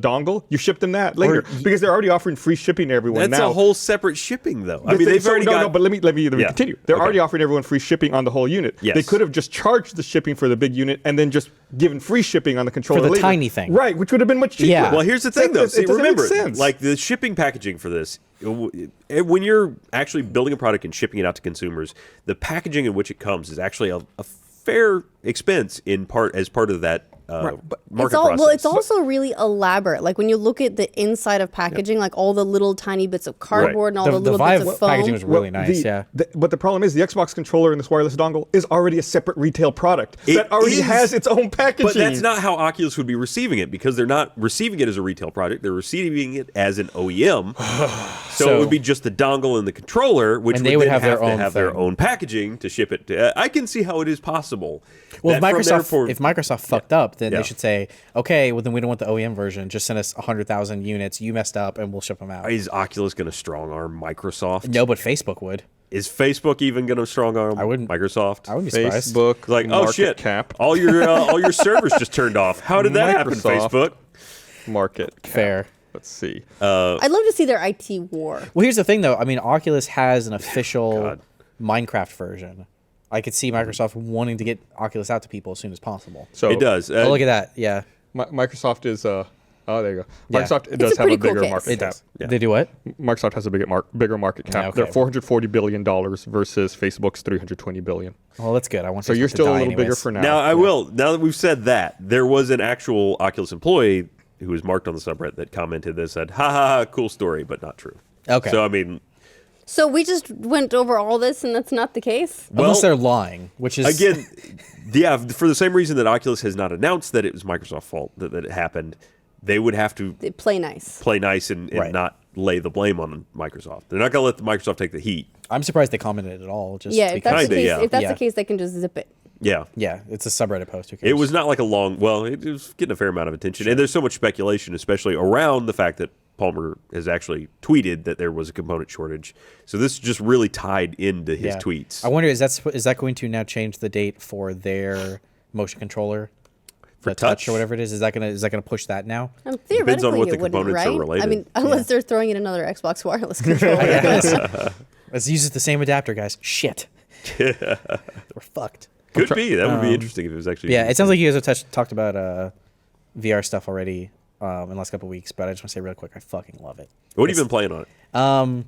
dongle, you ship them that later because they're already offering free shipping to everyone That's now. a whole separate shipping, though. I mean, they've already got. No, but let me Yeah. continue. They're Okay. already offering everyone free shipping on the whole unit. Yes. They could have just charged the shipping for the big unit and then just given free shipping on the controller the later. tiny thing. right? Which would have been much cheaper. Yeah. Well, here's the thing, though. It See, doesn't remember, make sense. like the shipping packaging for this, when you're actually building a product and shipping it out to consumers, the packaging in which it comes is actually a fair expense as part of that market process. It's also really elaborate. Like when you look at the inside of packaging, like all the little tiny bits of cardboard and all the The little Vive bits of foam. packaging was really nice, But the problem is the Xbox controller and this wireless dongle is already a separate retail product It that already is, has its own packaging. But that's not how Oculus would be receiving it because they're not receiving it as a retail product. They're receiving it as an OEM. so it would be just the dongle and the controller, which And they would would then have their to own have their thing. own packaging to ship it. I can see how it is possible. Well, if that from Microsoft, therefore- fucked up, then Yeah. they should say, okay, well then we don't want the OEM version. Just send us 100,000 units. You messed up, and we'll ship them out. Is Oculus going to strong arm Microsoft? No, but Facebook would. Is Facebook even going to strong arm Microsoft? I wouldn't be surprised. Facebook, Like, oh market shit, cap, all your servers just turned off. How did that happen, Microsoft. Facebook? market cap. Fair. Let's see. I'd love to see their IT war. Well, here's the thing, though. I mean, Oculus has an official God. Minecraft version. I could see Microsoft wanting to get Oculus out to people as soon as possible. So It does. Oh, look at that. Yeah. Microsoft is oh, there you go. Yeah. Microsoft a does have pretty a cool bigger case. market It cap. does. Yeah. They do what? Microsoft has a bigger market cap. Yeah, okay. They're $440 billion versus Facebook's $320 billion. Well, that's good. I want So Facebook you're to still a die little bigger anyways. for now. Now, I will. Now that we've said that, there was an actual Oculus employee who was marked on the subreddit that commented this, said, ha ha ha, cool story, but not true. Okay. So, I mean, So we just went over all this, and that's not the case. Unless Well, they're lying, which is Again, yeah, for the same reason that Oculus has not announced that it was Microsoft's fault that it happened, they would have to They play nice. play nice and Right. not lay the blame on Microsoft. They're not going to let Microsoft take the heat. I'm surprised they commented at all. Just Yeah, if that's Kinda, the case, yeah. if that's Yeah. the case, they can just zip it. Yeah. yeah, it's a subreddit post. Who cares? It was not like a long, well, it was getting a fair amount of attention. And there's so much speculation, especially around the fact that Palmer has actually tweeted that there was a component shortage. So this just really tied into his Yeah. tweets. I wonder is that going to now change the date for their motion controller, For the touch touch? or whatever it is? Is that gonna push that now? Theoretically, on what the it wouldn't, components are right? I related. mean, unless they're throwing in another Xbox wireless controller. Let's use the same adapter, guys. Shit, we're fucked. Could be. That would be interesting if it was actually. Yeah, it sounds like you guys have talked about VR stuff already in the last couple of weeks, but I just want to say real quick, I fucking love it. What have you been playing on it?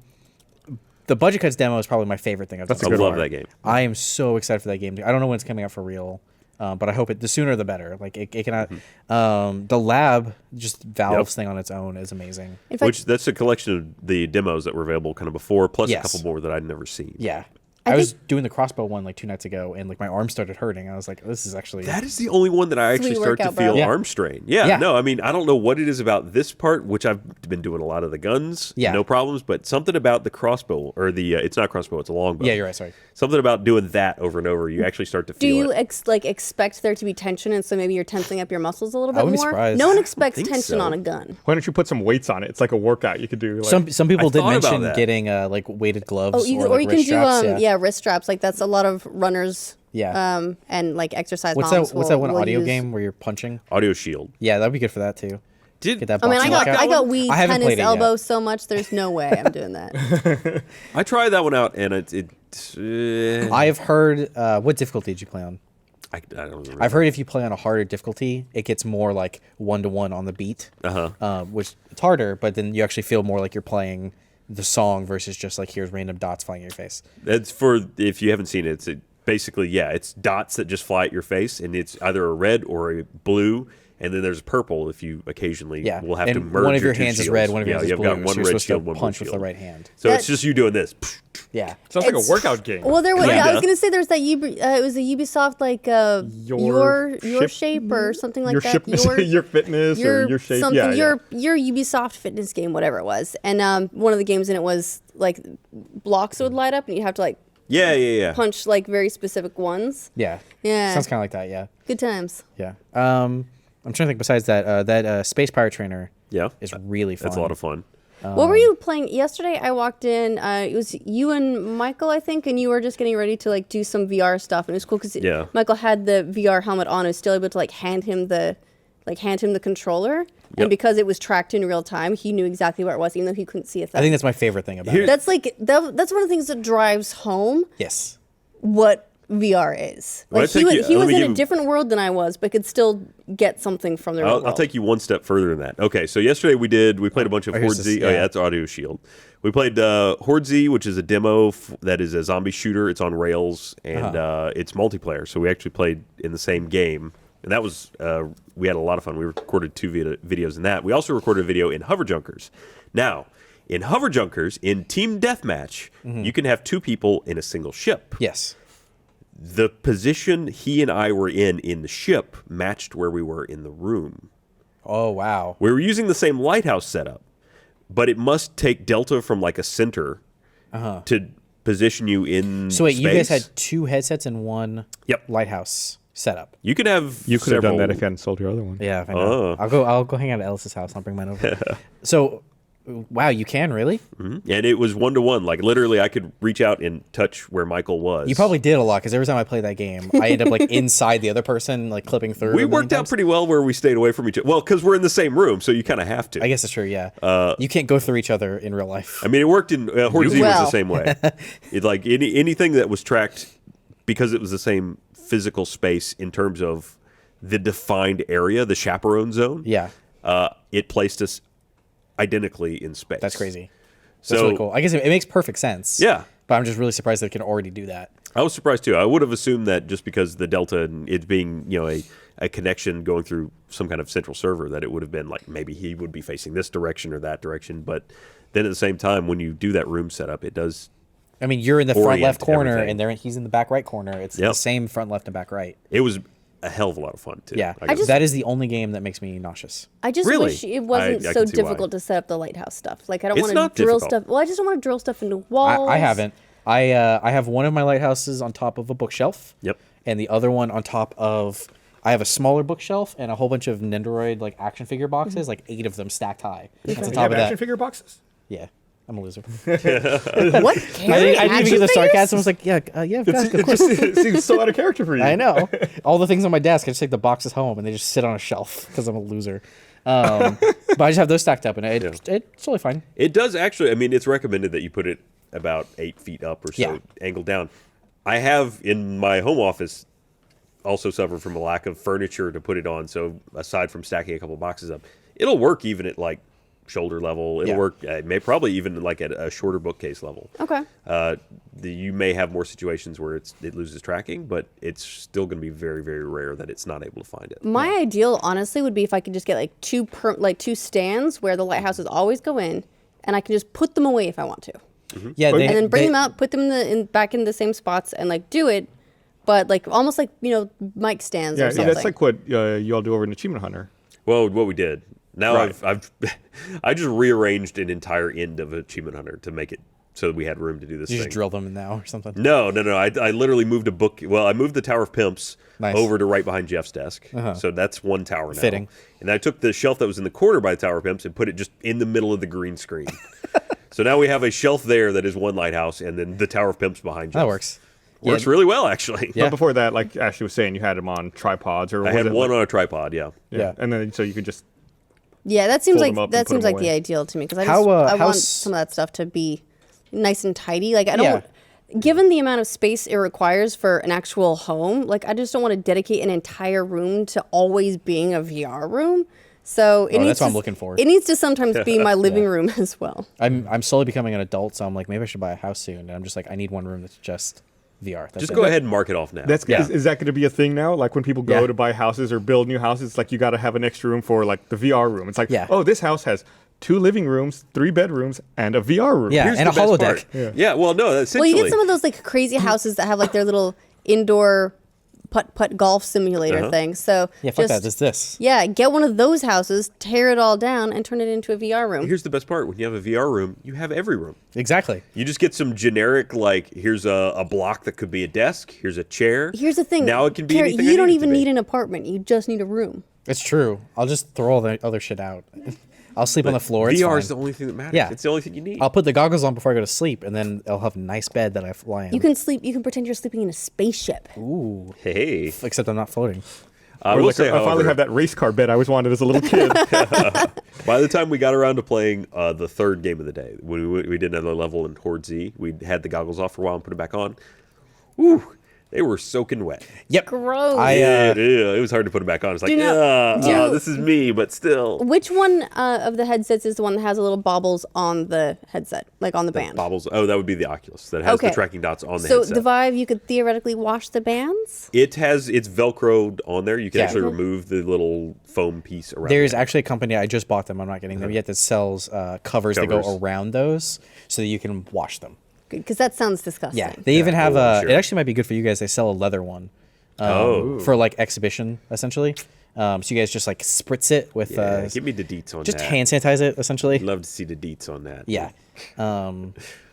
The Budget Cuts demo is probably my favorite thing I've done. That's a I good love one. that game. I am so excited for that game. I don't know when it's coming out for real, but I hope the sooner the better. Like it cannot. The lab, just Valve's thing on its own is amazing. In fact, Which that's a collection of the demos that were available kind of before, plus Yes. a couple more that I'd never seen. Yeah. I I was think- doing the crossbow one like 2 nights ago, and like my arm started hurting. I was like, "This is actually That is the only one that I actually Sweet start to workout, bro. feel Yeah. arm strain. Yeah, Yeah. no, I mean, I don't know what it is about this part, which I've been doing a lot of the guns, Yeah. no problems, but something about the crossbow, or the, it's not crossbow, it's a longbow. Yeah, you're right. Sorry. Something about doing that over and over, you actually start to do feel you it. expect there to be tension, and so maybe you're tensing up your muscles a little I bit wouldn't be more? surprised. No one expects think tension so. on a gun. Why don't you put some weights on it? It's like a workout you could do. Like, Some people did thought about mention that. getting like weighted gloves. Oh, you, or, or like, you can wrist do straps, yeah, wrist straps. Like that's a lot of runners. Yeah. And like exercise. What's moms that? What's that will- one will audio use. game where you're punching? Audio Shield. Yeah, that'd be good for that too. Did Get that. I mean, I boxing got workout. I got Wii I haven't tennis played it yet. elbow so much. There's no way I'm doing that. I tried that one out, and I have heard. What difficulty did you play on? I don't remember. I've heard if you play on a harder difficulty, it gets more like 1-to-1 on the beat. Which it's harder, but then you actually feel more like you're playing the song versus just like here's random dots flying in your face. That's for, if you haven't seen it, basically, yeah, it's dots that just fly at your face, and it's either a red or a blue, and then there's purple if you occasionally Yeah, will have and to merge one of your two hands is shields. red, one of your Yeah, hands is you've blue. got one so you're red supposed shield, to one blue punch with shield. the right hand. So That- it's just you doing this. Yeah. sounds like a It's- workout game. Well, there was. Kinda. I was gonna say there's that. It was a Ubisoft like your ship- shape or something like your that. shipness, your fitness, or your shape. something. Yeah, your Ubisoft fitness game, whatever it was. And one of the games in it was like blocks would light up, and you have to like Yeah. punch like very specific ones. Yeah. Yeah. Sounds kind of like that. Yeah. Good times. Yeah. I'm trying to think. Besides that, that Space Pirate Trainer Yeah. is really fun. That's a lot of fun. What were you playing yesterday? I walked in. It was you and Michael, I think, and you were just getting ready to like do some VR stuff, and it was cool because Yeah. Michael had the VR helmet on. I was still able to like hand him the controller, Yep. and because it was tracked in real time, he knew exactly where it was, even though he couldn't see a thing. I think that's my favorite thing about Here- it. that's like that's one of the things that drives home Yes. what VR is. Well, Like I take you- he let was me in a give- different world than I was, but could still get something from the real I'll world. take you one step further than that. Okay, so yesterday we played a bunch of Oh, here's Horde this- Z. Oh, yeah, yeah. that's Audio Shield. We played Horde Z, which is a demo that is a zombie shooter. It's on rails, and it's multiplayer. So we actually played in the same game. And that was, we had a lot of fun. We recorded 2 videos in that. We also recorded a video in Hover Junkers. Now, in Hover Junkers, in Team Deathmatch, you can have 2 people in a single ship. Yes. The position he and I were in the ship matched where we were in the room. Oh wow. We were using the same lighthouse setup, but it must take delta from like a center to position you in So wait, space. you guys had 2 headsets and 1 Yep. lighthouse setup. You could have You could have done that several- if you hadn't sold your other one. Yeah, I know. Oh. I'll go hang out at Ellis's house. I'll bring mine over. So, wow, you can really? And it was 1-to-1. Like literally, I could reach out and touch where Michael was. You probably did a lot because every time I play that game, I end up like inside the other person, like clipping through. We a million worked out times. pretty well where we stayed away from each other. Well, because we're in the same room, so you kind of have to. I guess that's true. Yeah. You can't go through each other in real life. I mean, it worked in Horde Z was Well. the same way. It like anything that was tracked because it was the same physical space in terms of the defined area, the chaperone zone. Yeah. It placed us identically in space. That's crazy. That's So really cool. I guess it makes perfect sense. Yeah. But I'm just really surprised that it can already do that. I was surprised too. I would have assumed that just because the delta and it being a a connection going through some kind of central server, that it would have been like maybe he would be facing this direction or that direction. But then at the same time, when you do that room setup, it does. I mean, you're in the front Orient left corner, everything. and he's in the back right corner. It's Yep. the same front left and back right. It was a hell of a lot of fun too. Yeah, I guess. that is the only game that makes me nauseous. I just Really? wish it wasn't I so can see why. difficult to set up the lighthouse stuff. Like I don't It's want not to drill difficult. stuff. Well, I just don't want to drill stuff into walls. I haven't. I have one of my lighthouses on top of a bookshelf. Yep. And the other one on top of. I have a smaller bookshelf and a whole bunch of Nendoroid like action figure boxes, like 8 of them stacked high. That's on You top have of action that. figure boxes? Yeah, I'm a loser. What? I didn't even get the sarcasm. I was like, yeah, I've got It just it seems so out of character for you. I know. All the things on my desk, I just take the boxes home and they just sit on a shelf because I'm a loser. But I just have those stacked up and it's totally fine. It does actually. I mean, it's recommended that you put it about 8 feet up or so, Yeah. angled down. I have in my home office also suffered from a lack of furniture to put it on. So aside from stacking a couple boxes up, it'll work even at like shoulder level. It'll Yeah. work probably even like at a shorter bookcase level. Okay. You may have more situations where it loses tracking, but it's still going to be very, very rare that it's not able to find it. My ideal, honestly, would be if I could just get like two stands where the lighthouses always go in, and I can just put them away if I want to, Yeah, and then bring them out, put them back in the same spots, and like do it, but like almost like mic stands Yeah, or something. that's like what you all do over in Achievement Hunter. Well, what we did. Now Right. I've I just rearranged an entire end of Achievement Hunter to make it so that we had room to do this you thing. just drill them in now or something. No. I literally moved a book. Well, I moved the Tower of Pimps Nice. over to right behind Jeff's desk. So that's one tower now. Fitting. And I took the shelf that was in the corner by the Tower of Pimps and put it just in the middle of the green screen. So now we have a shelf there that is one lighthouse, and then the Tower of Pimps behind Jeff. That works. Works Yeah. really well, actually. Yeah. But before that, like Ashley was saying, you had them on tripods, or I was had it one like, on a tripod, yeah. yeah, and then so you could just Yeah, that seems Fold like them up and that put seems them like the away. ideal to me because I How, just I how want s- some of that stuff to be nice and tidy. Like I don't. Yeah. Given the amount of space it requires for an actual home, like I just don't want to dedicate an entire room to always being a VR room. So it Oh, needs that's what to, I'm looking for. It needs to sometimes be my living room as well. I'm slowly becoming an adult, so I'm like, maybe I should buy a house soon. And I'm just like, I need one room that's just VR. That's Just it. go ahead and mark it off now. That's Yeah. is that going to be a thing now? Like when people go Yeah. to buy houses or build new houses, it's like you got to have an extra room for like the VR room. It's like, Yeah. oh, this house has 2 living rooms, 3 bedrooms, and a VR room. Yeah. Here's and the a best holodeck. part. Yeah, well, no, Well, essentially. you get some of those like crazy houses that have like their little indoor putt golf simulator thing. So Yeah, fuck just, that. There's this. Yeah, get one of those houses, tear it all down, and turn it into a VR room. Here's the best part. When you have a VR room, you have every room. Exactly. You just get some generic, like, here's a block that could be a desk, here's a chair. Here's the thing. Now it can be Carrie, anything you I don't need it to even be. need an apartment. You just need a room. It's true. I'll just throw all the other shit out. I'll sleep on the floor. It's VR is fine. the only thing that matters. Yeah. It's the only thing you need. I'll put the goggles on before I go to sleep, and then I'll have a nice bed that I lie in. You can sleep. You can pretend you're sleeping in a spaceship. Ooh. Hey. Except I'm not floating. I Or will like say, I finally however, have that race car bed I always wanted as a little kid. by the time we got around to playing the third game of the day, when we did another level in Horde Z, we had the goggles off for a while and put it back on. Woo! They were soaking wet. Yep. Gross. It was hard to put them back on. It's like, Do not- do- this is me, but still. Which one of the headsets is the one that has a little bobbles on the headset, like on the band? Bobbles. Oh, that would be the Oculus that has Okay. the tracking dots on the So headset. the Vive, you could theoretically wash the bands. It's Velcroed on there. You can Yeah. actually remove the little foam piece around. There's it. actually a company, I just bought them, I'm not getting them yet, that sells covers that Covers. go around those so that you can wash them. Because that sounds disgusting. Yeah. They even have I'm sure. it actually might be good for you guys. They sell a leather one for like exhibition, essentially. So you guys just like spritz it with, Yeah, give me the deets on just that. hand sanitize it, essentially. I'd love to see the deets on that. Yeah.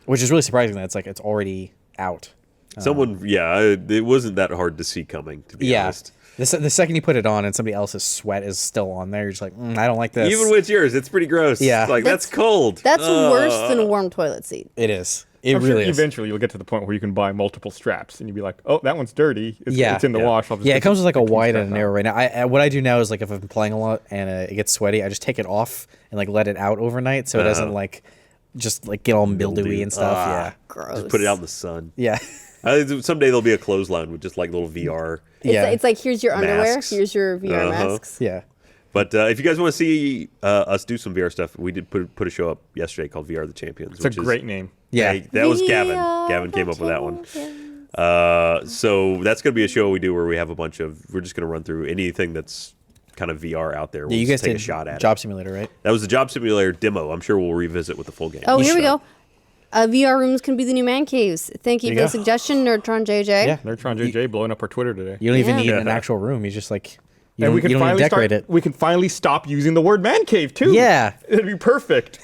Which is really surprising that it's already out. Someone, it wasn't that hard to see coming, to be Yeah. honest. The second you put it on and somebody else's sweat is still on there, you're just like, I don't like this. Even with yours, it's pretty gross. Yeah. It's like, that's cold. That's worse than a warm toilet seat. It is. It I'm really sure is. eventually you'll get to the point where you can buy multiple straps and you'll be like, oh, that one's dirty. It's, Yeah. it's in the Yeah. wash. I'll just Yeah, it take comes with like a take two wide straps and a out. narrow right now. What I do now is like if I've been playing a lot and it gets sweaty, I just take it off and like let it out overnight so it doesn't like just like get all mildewy and stuff. Gross. Just put it out in the sun. Yeah. Someday there'll be a clothesline with just like little VR. Yeah. It's like here's your underwear, Masks. here's your VR masks. Yeah. But if you guys want to see us do some VR stuff, we did put a show up yesterday called VR the Champions. It's a great name. Yeah. That was Gavin. VR Gavin came up with that one. So that's going to be a show we do where we have a bunch of. We're just going to run through anything that's kind of VR out there. We'll Yeah, you just guys take did a shot at Job it. Simulator, right? That was the Job Simulator demo. I'm sure we'll revisit with the full game. Oh, here we go. VR rooms can be the new man caves. Thank you There for you the go. suggestion, Nerdtron JJ. Yeah. Nerdtron JJ blowing up our Twitter today. You don't even Yeah. need an actual room. You just like you And don't, we can you don't even finally decorate start. it. We can finally stop using the word man cave too. Yeah. It'd be perfect.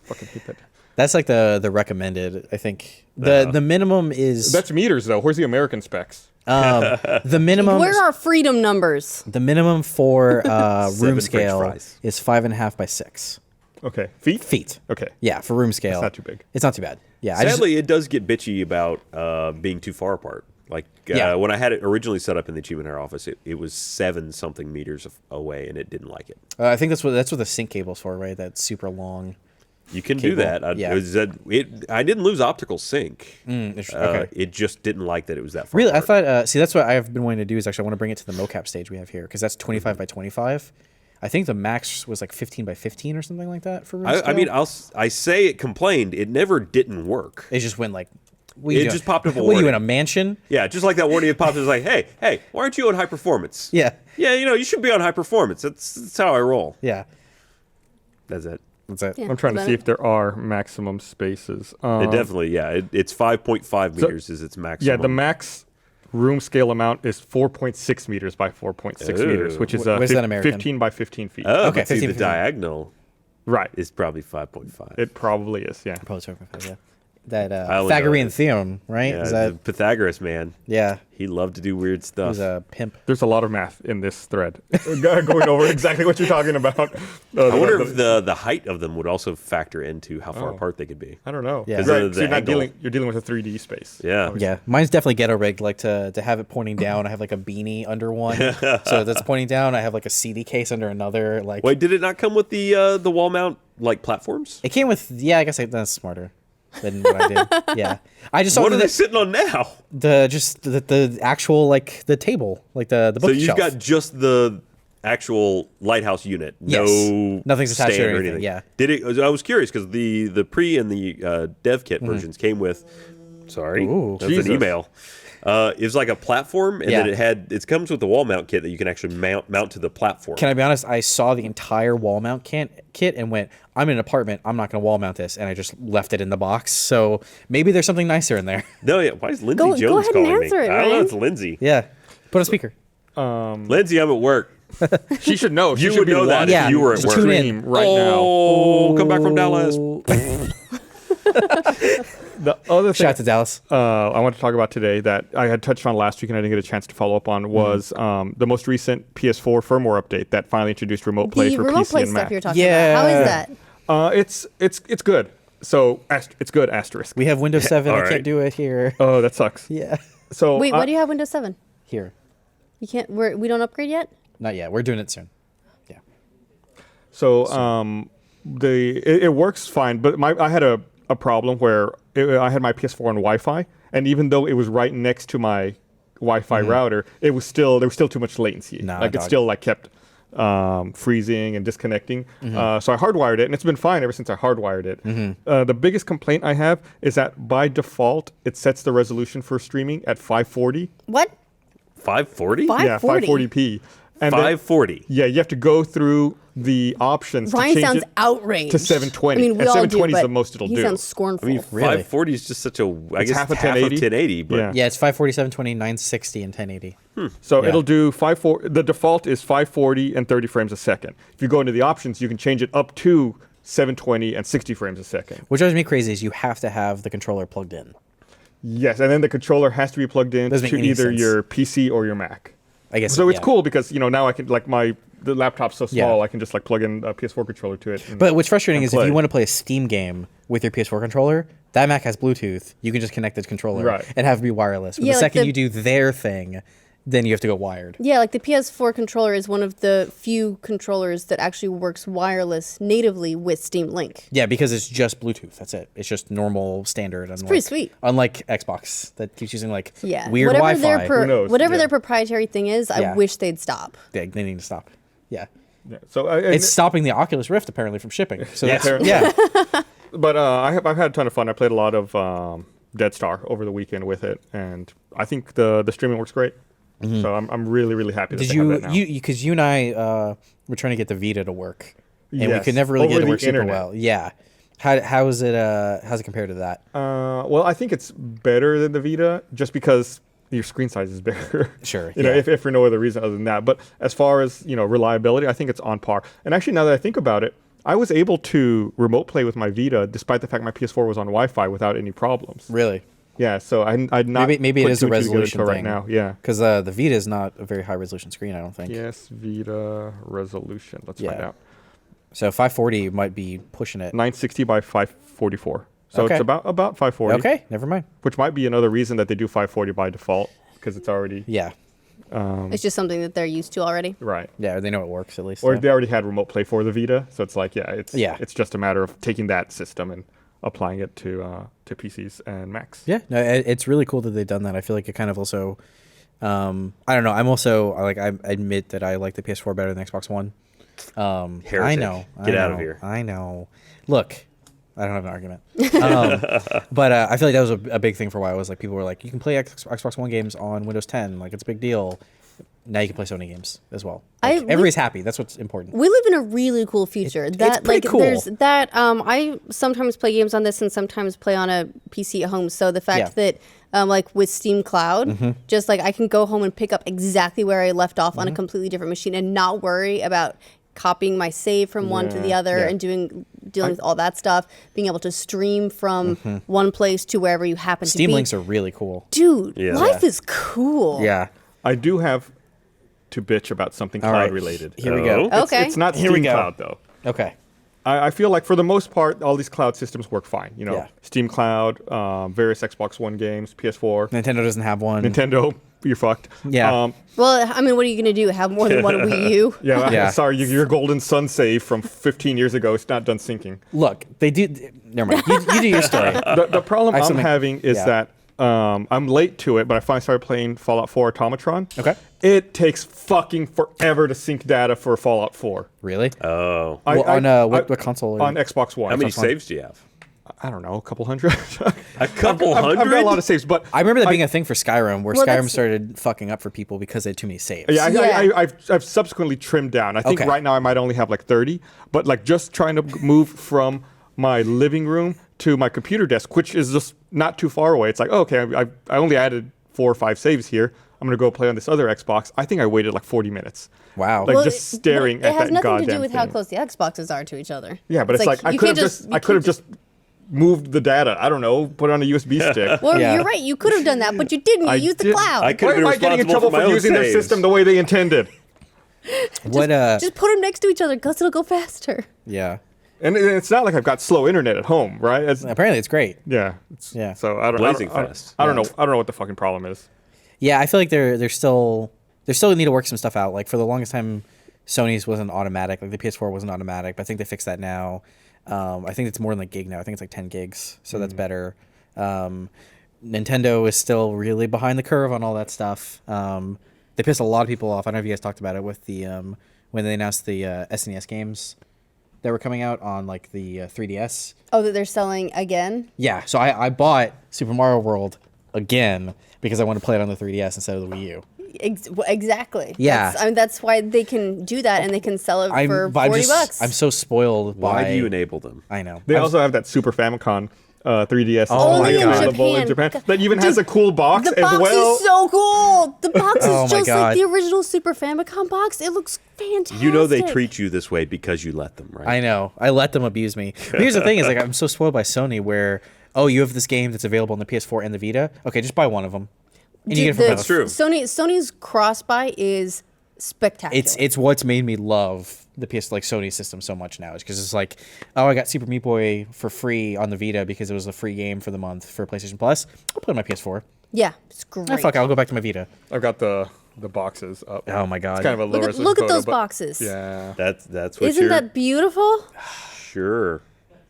Fucking hate that. That's like the recommended. I think the minimum is That's meters though. Where's the American specs? the minimum. Where are freedom numbers? the minimum for Seven room French scale fries. is 5.5 by 6 Okay, feet. feet. Okay. Yeah, for room scale. not too big. It's not too bad. Yeah. I just, Sadly, it does get bitchy about being too far apart. Like Yeah. when I had it originally set up in the Achievement Hunter office, it was 7-something meters away, and it didn't like it. I think that's what the sync cable's for, right? That super long. You can do Cable, that. yeah. I didn't lose optical sync. Okay. It just didn't like that it was that far. Really, I apart. thought. See, that's what I've been wanting to do. Is actually I want to bring it to the mocap stage we have here because that's 25 by 25. I think the max was like 15 by 15 or something like that for room I scale. mean, I say it complained. It never didn't work. it just went like. What It you doing? just popped up a What, you in warning. a mansion? Yeah, just like that warning it popped. It was like, hey, why aren't you on high performance? Yeah. Yeah, you should be on high performance. That's how I roll. Yeah. That's it. That's it. Yeah. I'm trying to Is see that if there are maximum spaces. It definitely, yeah. It's 5.5 meters is its maximum. Yeah, the max room scale amount is 4.6 meters by 4.6 meters, which is What is that American? 15 by 15 feet. Oh, Okay, but see, 15, the 15. diagonal Right. is probably 5.5. It probably is, yeah. Probably talking about, yeah. That I only know Pythagorean it. theorem, right? Yeah, Is that the Pythagoras, man. yeah? He loved to do weird He stuff. was a pimp. There's a lot of math in this thread. Going over exactly what you're talking about. I wonder if the height of them would also factor into how far Oh. apart they could be. I don't know. Yeah. 'Cause, Because right, of so the you're not angle. you're dealing with a 3D space. Yeah. Yeah, mine's definitely ghetto rigged. Like to have it pointing down. I have like a beanie under one, so that's pointing down. I have like a CD case under another. Like Wait, did it not come with the wall mount like platforms? it came with. Yeah, I guess that's smarter than what I did. Yeah, I just saw What are the, they sitting on now? the actual like the table, like the So bookshelf. you've got just the actual lighthouse unit, Yes. no Nothing's attached to stand it or or anything, anything. yeah. Did it? I was curious because the pre and the dev kit versions came with. Sorry, Ooh. that's Jesus. an email. It was like a platform, and then Yeah. it comes with the wall mount kit that you can actually mount to the platform. Can I be honest? I saw the entire wall mount kit and went, I'm in an apartment. I'm not going to wall mount this. And I just left it in the box. So maybe there's something nicer in there. No, yeah. Why is Lindsay Go Jones ahead and calling answer me? it, I don't know. Ryan. It's Lindsay. Yeah. Put a speaker. Lindsay, I'm at work. She should know. She You should would be know that watching if you were at the work. Tune in. stream right now. Oh, come back from Dallas. The other thing Shout out to Dallas. I want to talk about today that I had touched on last week and I didn't get a chance to follow up on was the most recent PS4 firmware update that finally introduced remote play The for remote PC play and stuff Mac. you're talking about. How is that? It's good. So it's good. Asterisk. We have Windows 7. I All can't right. do it here. Oh, that sucks. Yeah. So Wait, why do you have Windows 7? Here. You can't. We don't upgrade yet. Not yet. We're doing it soon. Yeah. So it works fine, but I had a problem where I had my PS4 on Wi-Fi, and even though it was right next to my Wi-Fi router, there was still too much latency. Nah, like it dog. still like kept freezing and disconnecting. So I hardwired it, and it's been fine ever since I hardwired it. The biggest complaint I have is that by default it sets the resolution for streaming at 540. What? 540? Yeah, 540. 540p. And then- 540. yeah, you have to go through the options Ryan to change sounds it outraged. to 720. I mean, we And all 720 do, is but the most it'll he do. sounds scornful. I mean, Really? 540 is just such a. I guess half it's a 1080. 1080, but Yeah. Yeah, it's 540, 720, 960, and 1080. So Yeah. it'll do 540. The default is 540 and 30 frames a second. If you go into the options, you can change it up to 720 and 60 frames a second. What drives me crazy is you have to have the controller plugged in. Yes, and then the controller has to be plugged in Doesn't to make any either sense. your PC or your Mac. I guess. So it's yeah. cool because now I can the laptop's so small Yeah. I can just plug in a PS4 controller to it. and- But what's frustrating and is if play. you want to play a Steam game with your PS4 controller, that Mac has Bluetooth. You can just connect the controller Right. and have it be wireless. But Yeah, the like second the- you do their thing, then you have to go wired. Yeah, like the PS4 controller is one of the few controllers that actually works wireless natively with Steam Link. Yeah, because it's just Bluetooth. That's it. It's just normal standard. It's pretty sweet. Unlike Xbox that keeps using like Yeah, weird whatever Wi-Fi. Who knows? whatever Yeah. their proprietary thing is, I Yeah. wish they'd stop. Yeah, they need to stop. Yeah. Yeah, so It's stopping the Oculus Rift apparently from shipping. So that's, apparently. yeah. But I've had a ton of fun. I played a lot of Dead Star over the weekend with it, and I think the streaming works great. So I'm really, really happy that Did they have you that now. because you and I were trying to get the Vita to work, and we Yes, could never really over get it to the work super internet. well. Yeah. How is it? How's it compared to that? Well, I think it's better than the Vita just because your screen size is bigger. Sure, you know, yeah. if for no other reason other than that. But as far as, reliability, I think it's on par. And actually, now that I think about it, I was able to remote play with my Vita despite the fact my PS4 was on Wi-Fi without any problems. Really? Yeah, so I'd not Maybe it put is a two and two together resolution until thing right now. Yeah. Because the Vita is not a very high resolution screen, I don't think. Yes, Vita resolution. Let's find Yeah. out. So 540 might be pushing it. 960 by 544. So Okay. it's about 540. Okay, never mind. Which might be another reason that they do 540 by default because it's already Yeah, It's just something that they're used to already. right. yeah, they know it works at least. Or yeah. they already had remote play for the Vita, so it's like Yeah. it's just a matter of taking that system and applying it to PCs and Macs. Yeah, no, it's really cool that they've done that. I feel like it kind of also, I don't know. I'm also I admit that I like the PS4 better than Xbox One. I Heretic. know. Get I out of know, here. I know. Look, I don't have an argument. But I feel like that was a big thing for a while. It was like people were like, you can play Xbox One games on Windows 10. Like, it's a big deal. Now you can play Sony games as well. Like, everybody's happy. That's what's important. We live in a really cool future. That pretty cool. there's that I sometimes play games on this and sometimes play on a PC at home. So the fact Yeah. that like with Steam Cloud, just like I can go home and pick up exactly where I left off on a completely different machine and not worry about copying my save from one to the Yeah. other Yeah. and dealing with all that stuff, being able to stream from one place to wherever you happen to Steam be. links are really cool. Dude, Yeah. life is cool. Yeah. I do have to bitch about something All cloud right. related. Here we go. Oh. Okay. It's not Here we Steam go. Cloud though. Okay. I feel like for the most part, all these cloud systems work fine. You know, Yeah. Steam Cloud, various Xbox One games, PS4, Nintendo doesn't have one. Nintendo. You're fucked. Yeah. Well, I mean, what are you going to do? Have more than one Wii U? Yeah. Yeah. Sorry, your Golden Sun save from 15 years ago. It's not done syncing. Look, they do. Never mind. You do your story. The problem I have I'm something- having is yeah. that I'm late to it, but I finally started playing Fallout 4 Automatron. Okay. It takes fucking forever to sync data for Fallout 4. Really? Oh. Well, on what console? On Xbox One. How many Xbox One. saves do you have? I don't know, a couple hundred. A couple I've hundred? got a lot of saves, but I remember that being a thing for Skyrim, where Well, Skyrim that's- started fucking up for people because they had too many saves. yeah, Yeah. I've subsequently trimmed down. I think Okay. right now I might only have like 30, but like just trying to move from my living room to my computer desk, which is just not too far away. It's like, oh, okay, I only added 4 or 5 saves here. I'm gonna go play on this other Xbox. I think I waited like 40 minutes. Wow. Like Well, just staring it at has that nothing goddamn to do with how thing. close the Xboxes are to each other. Yeah, but it's like I you could can't have you can't just moved the data. I don't know, put it on a USB stick. Well, Yeah. you're right. You could have done that, but you didn't. You I used the did- cloud. I could Why have been am I getting in responsible trouble for my for own using their saves. system the way they intended? What? Just put them next to each other because it'll go faster. Yeah. And it's not like I've got slow internet at home, right? Apparently, it's great. Yeah. Yeah. So I don't. Blazing I don't, fast. I don't know. I don't know what the fucking problem is. Yeah, I feel like they're still need to work some stuff out. Like for the longest time, Sony's wasn't automatic. Like the PS4 wasn't automatic, but I think they fixed that now. I think it's more than a gig now. I think it's like 10 gigs, so that's better. Nintendo is still really behind the curve on all that stuff. They pissed a lot of people off. I don't know if you guys talked about it with the when they announced the SNES games that were coming out on like the 3DS. Oh, that they're selling again? Yeah, so I bought Super Mario World again because I want to play it on the 3DS instead of the Wii U. Exactly. Yeah. That's why they can do that and they can sell it for but $40. I'm so spoiled by. Why do you enable them? I know. They also have that Super Famicom 3DS Oh my only God. available in Japan. Japan. That even has a cool box The as box well. is so cool. The box Oh is my just God. like the original Super Famicom box. It looks fantastic. You know they treat you this way because you let them, right? I know. I let them abuse me. But here's the thing: is like I'm so spoiled by Sony, where you have this game that's available on the PS4 and the Vita. Okay, just buy one of them, and you get it for The- both. That's true. Sony's cross-buy is spectacular. It's what's made me love the Sony system so much now. Is because it's like, oh, I got Super Meat Boy for free on the Vita because it was a free game for the month for PlayStation Plus. I'll put it on my PS4. yeah, it's great. Oh, fuck, I'll go back to my Vita. I've got the boxes up. Oh my God. It's kind of a low Look at, resolution look at photo, those but boxes. Yeah, That's what Isn't you're. that beautiful? Sure.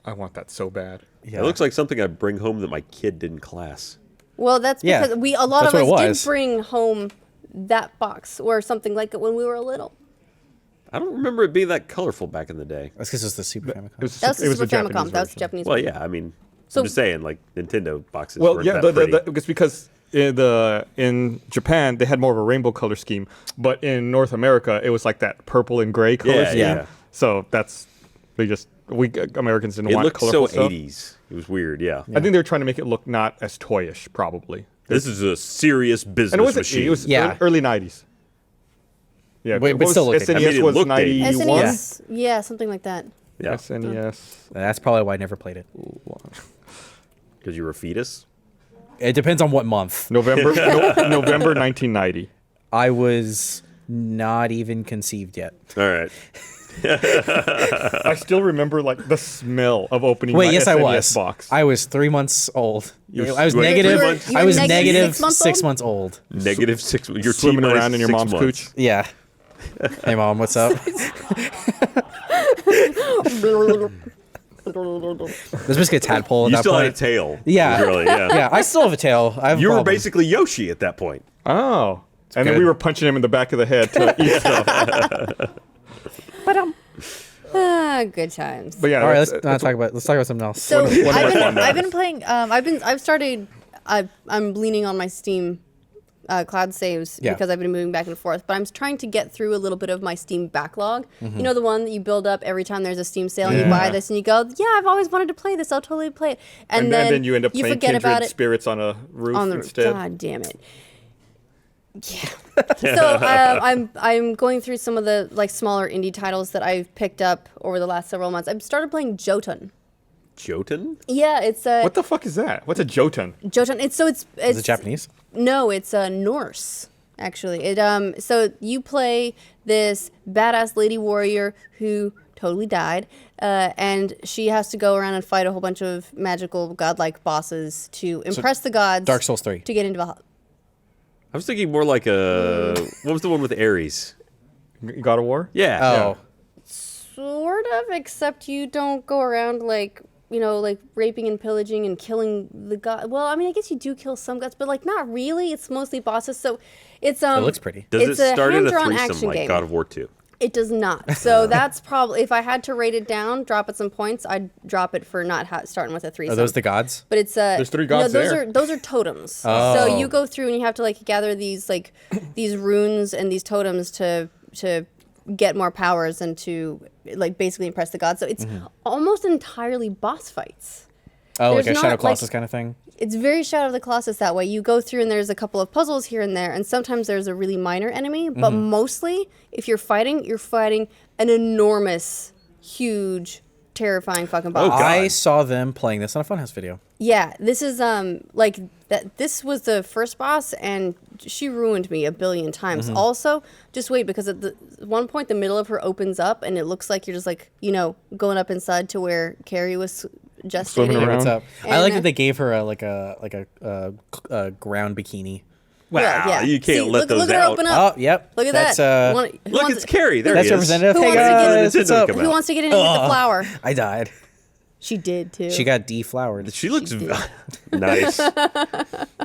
I want that so bad. Yeah. It looks like something I'd bring home that my kid did in class. Well, that's Yeah, because a lot that's of what us it did was. bring home that box or something like it when we were little. I don't remember it being that colorful back in the day. That's because it's the Super Famicom. It was, That was the it was Super a Japanese Famicom. That was version. Japanese. Well, version. yeah, I mean, So I'm just saying, like Nintendo boxes. Well, weren't yeah, that pretty. it's because in Japan they had more of a rainbow color scheme, but in North America it was like that purple and gray color Yeah, scheme. yeah. So we Americans didn't It want looked colorful so stuff. 80s. It was weird. Yeah. I think they were trying to make it look not as toyish, probably. This is a serious business And it wasn't. machine. It was Yeah. early '90s. Yeah, But what still was looked dated. SNES I mean, it was looked dated. '91. SNES, yeah, something like that. yeah, SNES. That's probably why I never played it. because you were a fetus. It depends on what month. November 1990. I was not even conceived yet. All right. I still remember like the smell of opening Wait, my yes, I SNES was. box. I was 3 months old. You I was were- negative. you were I was negative negative 6 months 6 old? months old. -6. You're Swimming around in your mom's cooch. Yeah. Hey, Mom, what's up? There's basically a tadpole at You that still point. had a tail. Yeah. Really, yeah. Yeah, I still have a tail. I have a You were problem. basically Yoshi at that point. Oh. And then good. we were punching him in the back of the head to eat stuff. Good times. But yeah, All right, that's- let's not talk about. Let's talk about something else. So What am I fond of? I've been playing. I've started. I'm leaning on my Steam cloud saves Yeah. because I've been moving back and forth. But I'm trying to get through a little bit of my Steam backlog. You know, the one that you build up every time there's a Steam sale and you buy this and you go, yeah, I've always wanted to play this. I'll totally play it. and then you end up playing forget about Kindred it Spirits on a roof on the instead. God damn it. Yeah. So I'm going through some of the like smaller indie titles that I've picked up over the last several months. I've started playing Jotun. Jotun? Yeah, it's a What the fuck is that? What's a Jotun? Jotun. It's Is it Japanese? No, it's Norse. Actually, so you play this badass lady warrior who totally died, and she has to go around and fight a whole bunch of magical godlike bosses to impress the gods. Dark Souls 3. To get into Valhalla. I was thinking more like a. What was the one with Ares? God of War? Yeah. Oh. Sort of, except you don't go around like raping and pillaging and killing the god. Well, I mean, I guess you do kill some gods, but like not really. It's mostly bosses. So it's It looks pretty. Does it's it start at a hand-drawn threesome action like game. God of War 2? It does not. So that's probably, if I had to rate it down, drop it some points, I'd drop it for not starting with a threesome. Are those the gods? But it's There's three gods those there. those are totems. Oh. So you go through and you have to like gather these like these runes and these totems to get more powers and to like basically impress the gods. So it's almost entirely boss fights. Oh, like There's a Shadow not, Colossus like- kind of thing? It's very Shadow of the Colossus that way. You go through and there's a couple of puzzles here and there, and sometimes there's a really minor enemy, but mostly if you're fighting an enormous, huge, terrifying fucking boss. God. I saw them playing this on a Funhouse video. Yeah, this is like that. This was the first boss, and she ruined me a billion times. Also, just wait because at the one point the middle of her opens up, and it looks like you're just like going up inside to where Carrie was gestating. Swimming Hey, around. what's up? I And, like that they gave her a ground bikini. Wow, you can't let those look at her out. open up. Oh, yep. Look at That's, that. Who Look, wants- it's Carrie. There That's he is. representative. Who Hey wants to get guys, in- what's up? Come Who out. wants to get in with the flower? I died. She did too. She got deflowered. She looks She did. nice.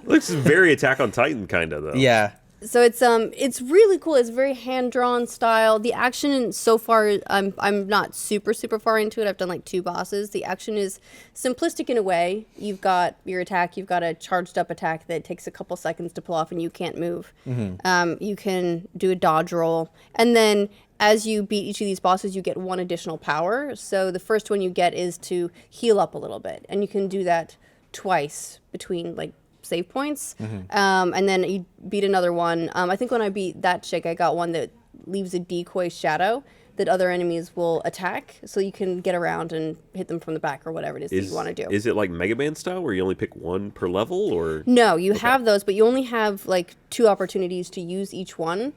Looks very Attack on Titan kind of though. Yeah. So it's really cool. It's very hand drawn style. The action so far, I'm not super far into it. I've done like 2 bosses. The action is simplistic in a way. You've got your attack. You've got a charged up attack that takes a couple seconds to pull off, and you can't move. You can do a dodge roll, and then as you beat each of these bosses, you get 1 additional power. So the first one you get is to heal up a little bit, and you can do that twice between like save points, and then you beat another one. I think when I beat that chick, I got one that leaves a decoy shadow that other enemies will attack, so you can get around and hit them from the back or whatever it is that you want to do. Is it like Mega Man style where you only pick 1 per level, or No, you have those, but you only have like 2 opportunities to use each one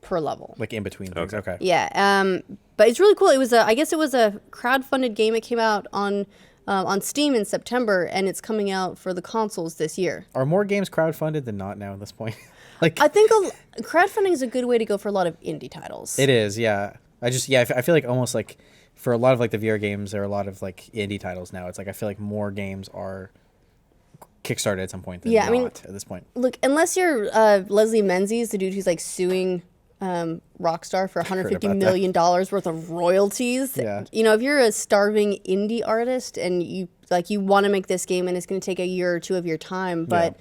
per level. Like in between things. Okay. Yeah, but it's really cool. It was I guess it was a crowdfunded game. It came out on Steam in September, and it's coming out for the consoles this year. Are more games crowdfunded than not now at this point? Like I think crowdfunding is a good way to go for a lot of indie titles. it is, yeah. I feel like almost like for a lot of like the VR games, there are a lot of like indie titles now. It's like I feel like more games are kickstarted at some point than Yeah, I not mean- at this point. Look, unless you're Leslie Menzies, the dude who's like suing Rockstar for $150 about million worth of royalties. Yeah. If you're a starving indie artist and you like you want to make this game and it's going to take a year or two of your time, but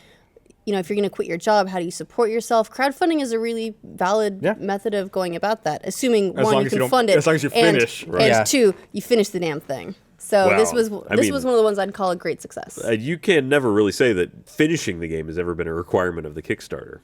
you know, if you're going to quit your job, how do you support yourself? Crowdfunding is a really valid method of going about that, assuming As one, long you as you can don't- fund it, as long as you finish. and, Right. and Yeah. two, you finish the damn thing. So Wow. this was I mean- one of the ones I'd call a great success. You can never really say that finishing the game has ever been a requirement of the Kickstarter.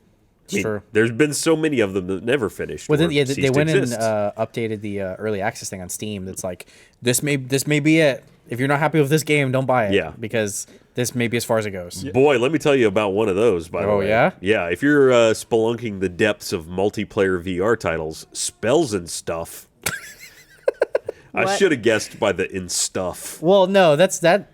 I mean, True. There's been so many of them that never finished. Well, or then, they ceased went to and exist. updated the early access thing on Steam. That's like this may be it. If you're not happy with this game, don't buy it. Yeah. because this may be as far as it goes. Boy, let me tell you about one of those, by the Oh, way. yeah? Yeah, if you're spelunking the depths of multiplayer VR titles, Spells and Stuff. I What? should have guessed by the in stuff. Well, no, that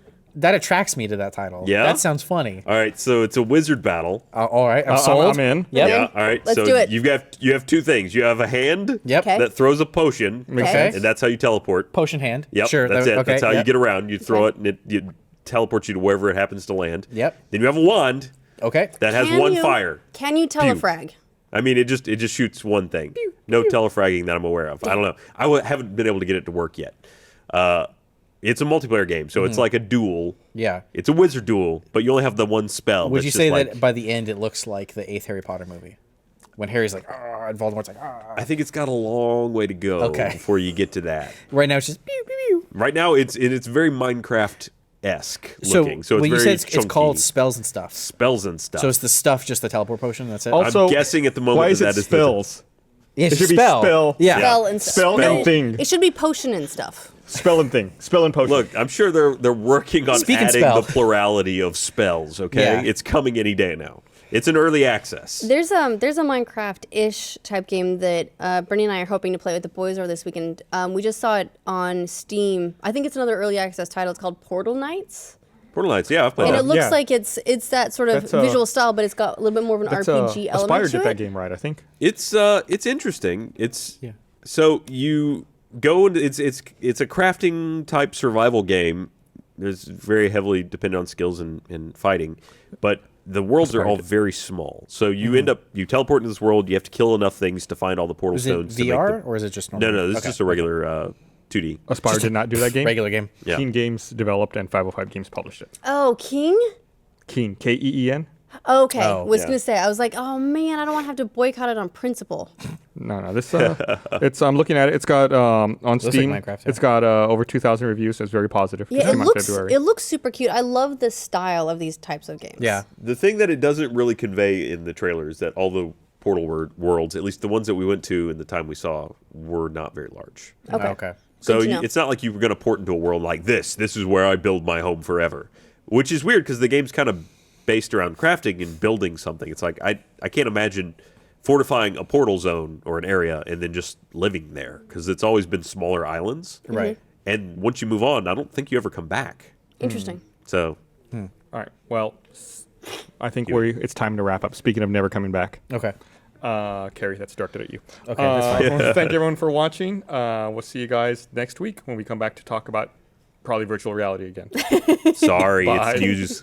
attracts me to that title. Yeah? that sounds funny. All right, so it's a wizard battle. All right, I'm sold. I'm in. Yep. Yeah, all right. Let's so do it. you have two things. You have a hand Yep. Okay. that throws a potion, Makes Okay. sense. and that's how you teleport. Potion hand. Yep, Sure. that's it. Okay. That's how you yep. get around. You throw Okay. it, and it teleports you to wherever it happens to land. Yep. Then you have a wand Okay. that has Can one you- fire. Can you telefrag? I mean, it just shoots one thing. No telefragging that I'm aware of. I don't know. Haven't been able to get it to work yet. It's a multiplayer game, so it's like a duel. Yeah. It's a wizard duel, but you only have the one spell. Would that's you just say like, that by the end it looks like the 8th Harry Potter movie? When Harry's like, ah, and Voldemort's like, ah. I think it's got a long way to go Okay. before you get to that. Right now it's just pew, pew, pew. Right now, it's very Minecraft-esque So, looking. So it's when you very said it's called spells and stuff. spells and stuff. So is the stuff just the teleport potion? That's it? Also, I'm guessing at the moment why is that it is the- spells? yeah, it should be spell. spell. Yeah. Spell and stuff. Spell and thing. It should be potion and stuff. Spell and thing. Spell and potion. Look, I'm sure they're working on Speak and adding spell. the plurality of spells. Okay, Yeah. it's coming any day now. It's an early access. There's a Minecraft-ish type game that Brittany and I are hoping to play with the boys over this weekend. We just saw it on Steam. I think it's another early access title. It's called Portal Knights. Portal Knights, yeah, I've played And that. it looks yeah. like it's that sort of That's, visual style, but it's got a little bit more of an That's, RPG element Aspire to did it. that game right, I think. It's interesting. It's Yeah. so you go into it's a crafting type survival game. There's very heavily dependent on skills and fighting, but the worlds are all very small. So you end up you teleport into this world. You have to kill enough things to find all the portal Is it stones. to make VR the, or is it just normal? no, this Okay. is just a regular 2D. Aspire did not do that game. regular game. Yeah. Keen Games developed and 505 Games published it. Oh, King? Keen, Keen. Okay, Oh, was yeah. gonna say. I was like, oh man, I don't want to have to boycott it on principle. No, this it's I'm looking at it. It's got on like Steam. Minecraft, yeah. It's got over 2,000 reviews. So it's very positive. Yeah, came out in February. it looks super cute. I love the style of these types of games. Yeah. The thing that it doesn't really convey in the trailer is that all the portal worlds, at least the ones that we went to in the time we saw, were not very large. Okay. Okay. So to know. it's not like you were going to port into a world like this. This is where I build my home forever, which is weird because the game's kind of based around crafting and building something. It's like I can't imagine fortifying a portal zone or an area and then just living there because it's always been smaller islands. Right. And once you move on, I don't think you ever come back. Interesting. So All right. Well, I think it's time to wrap up. Speaking of never coming back, Okay. Carrie, that's directed at you. Okay, that's fine. Thank everyone for watching. We'll see you guys next week when we come back to talk about probably virtual reality again. sorry, Bye. it's news.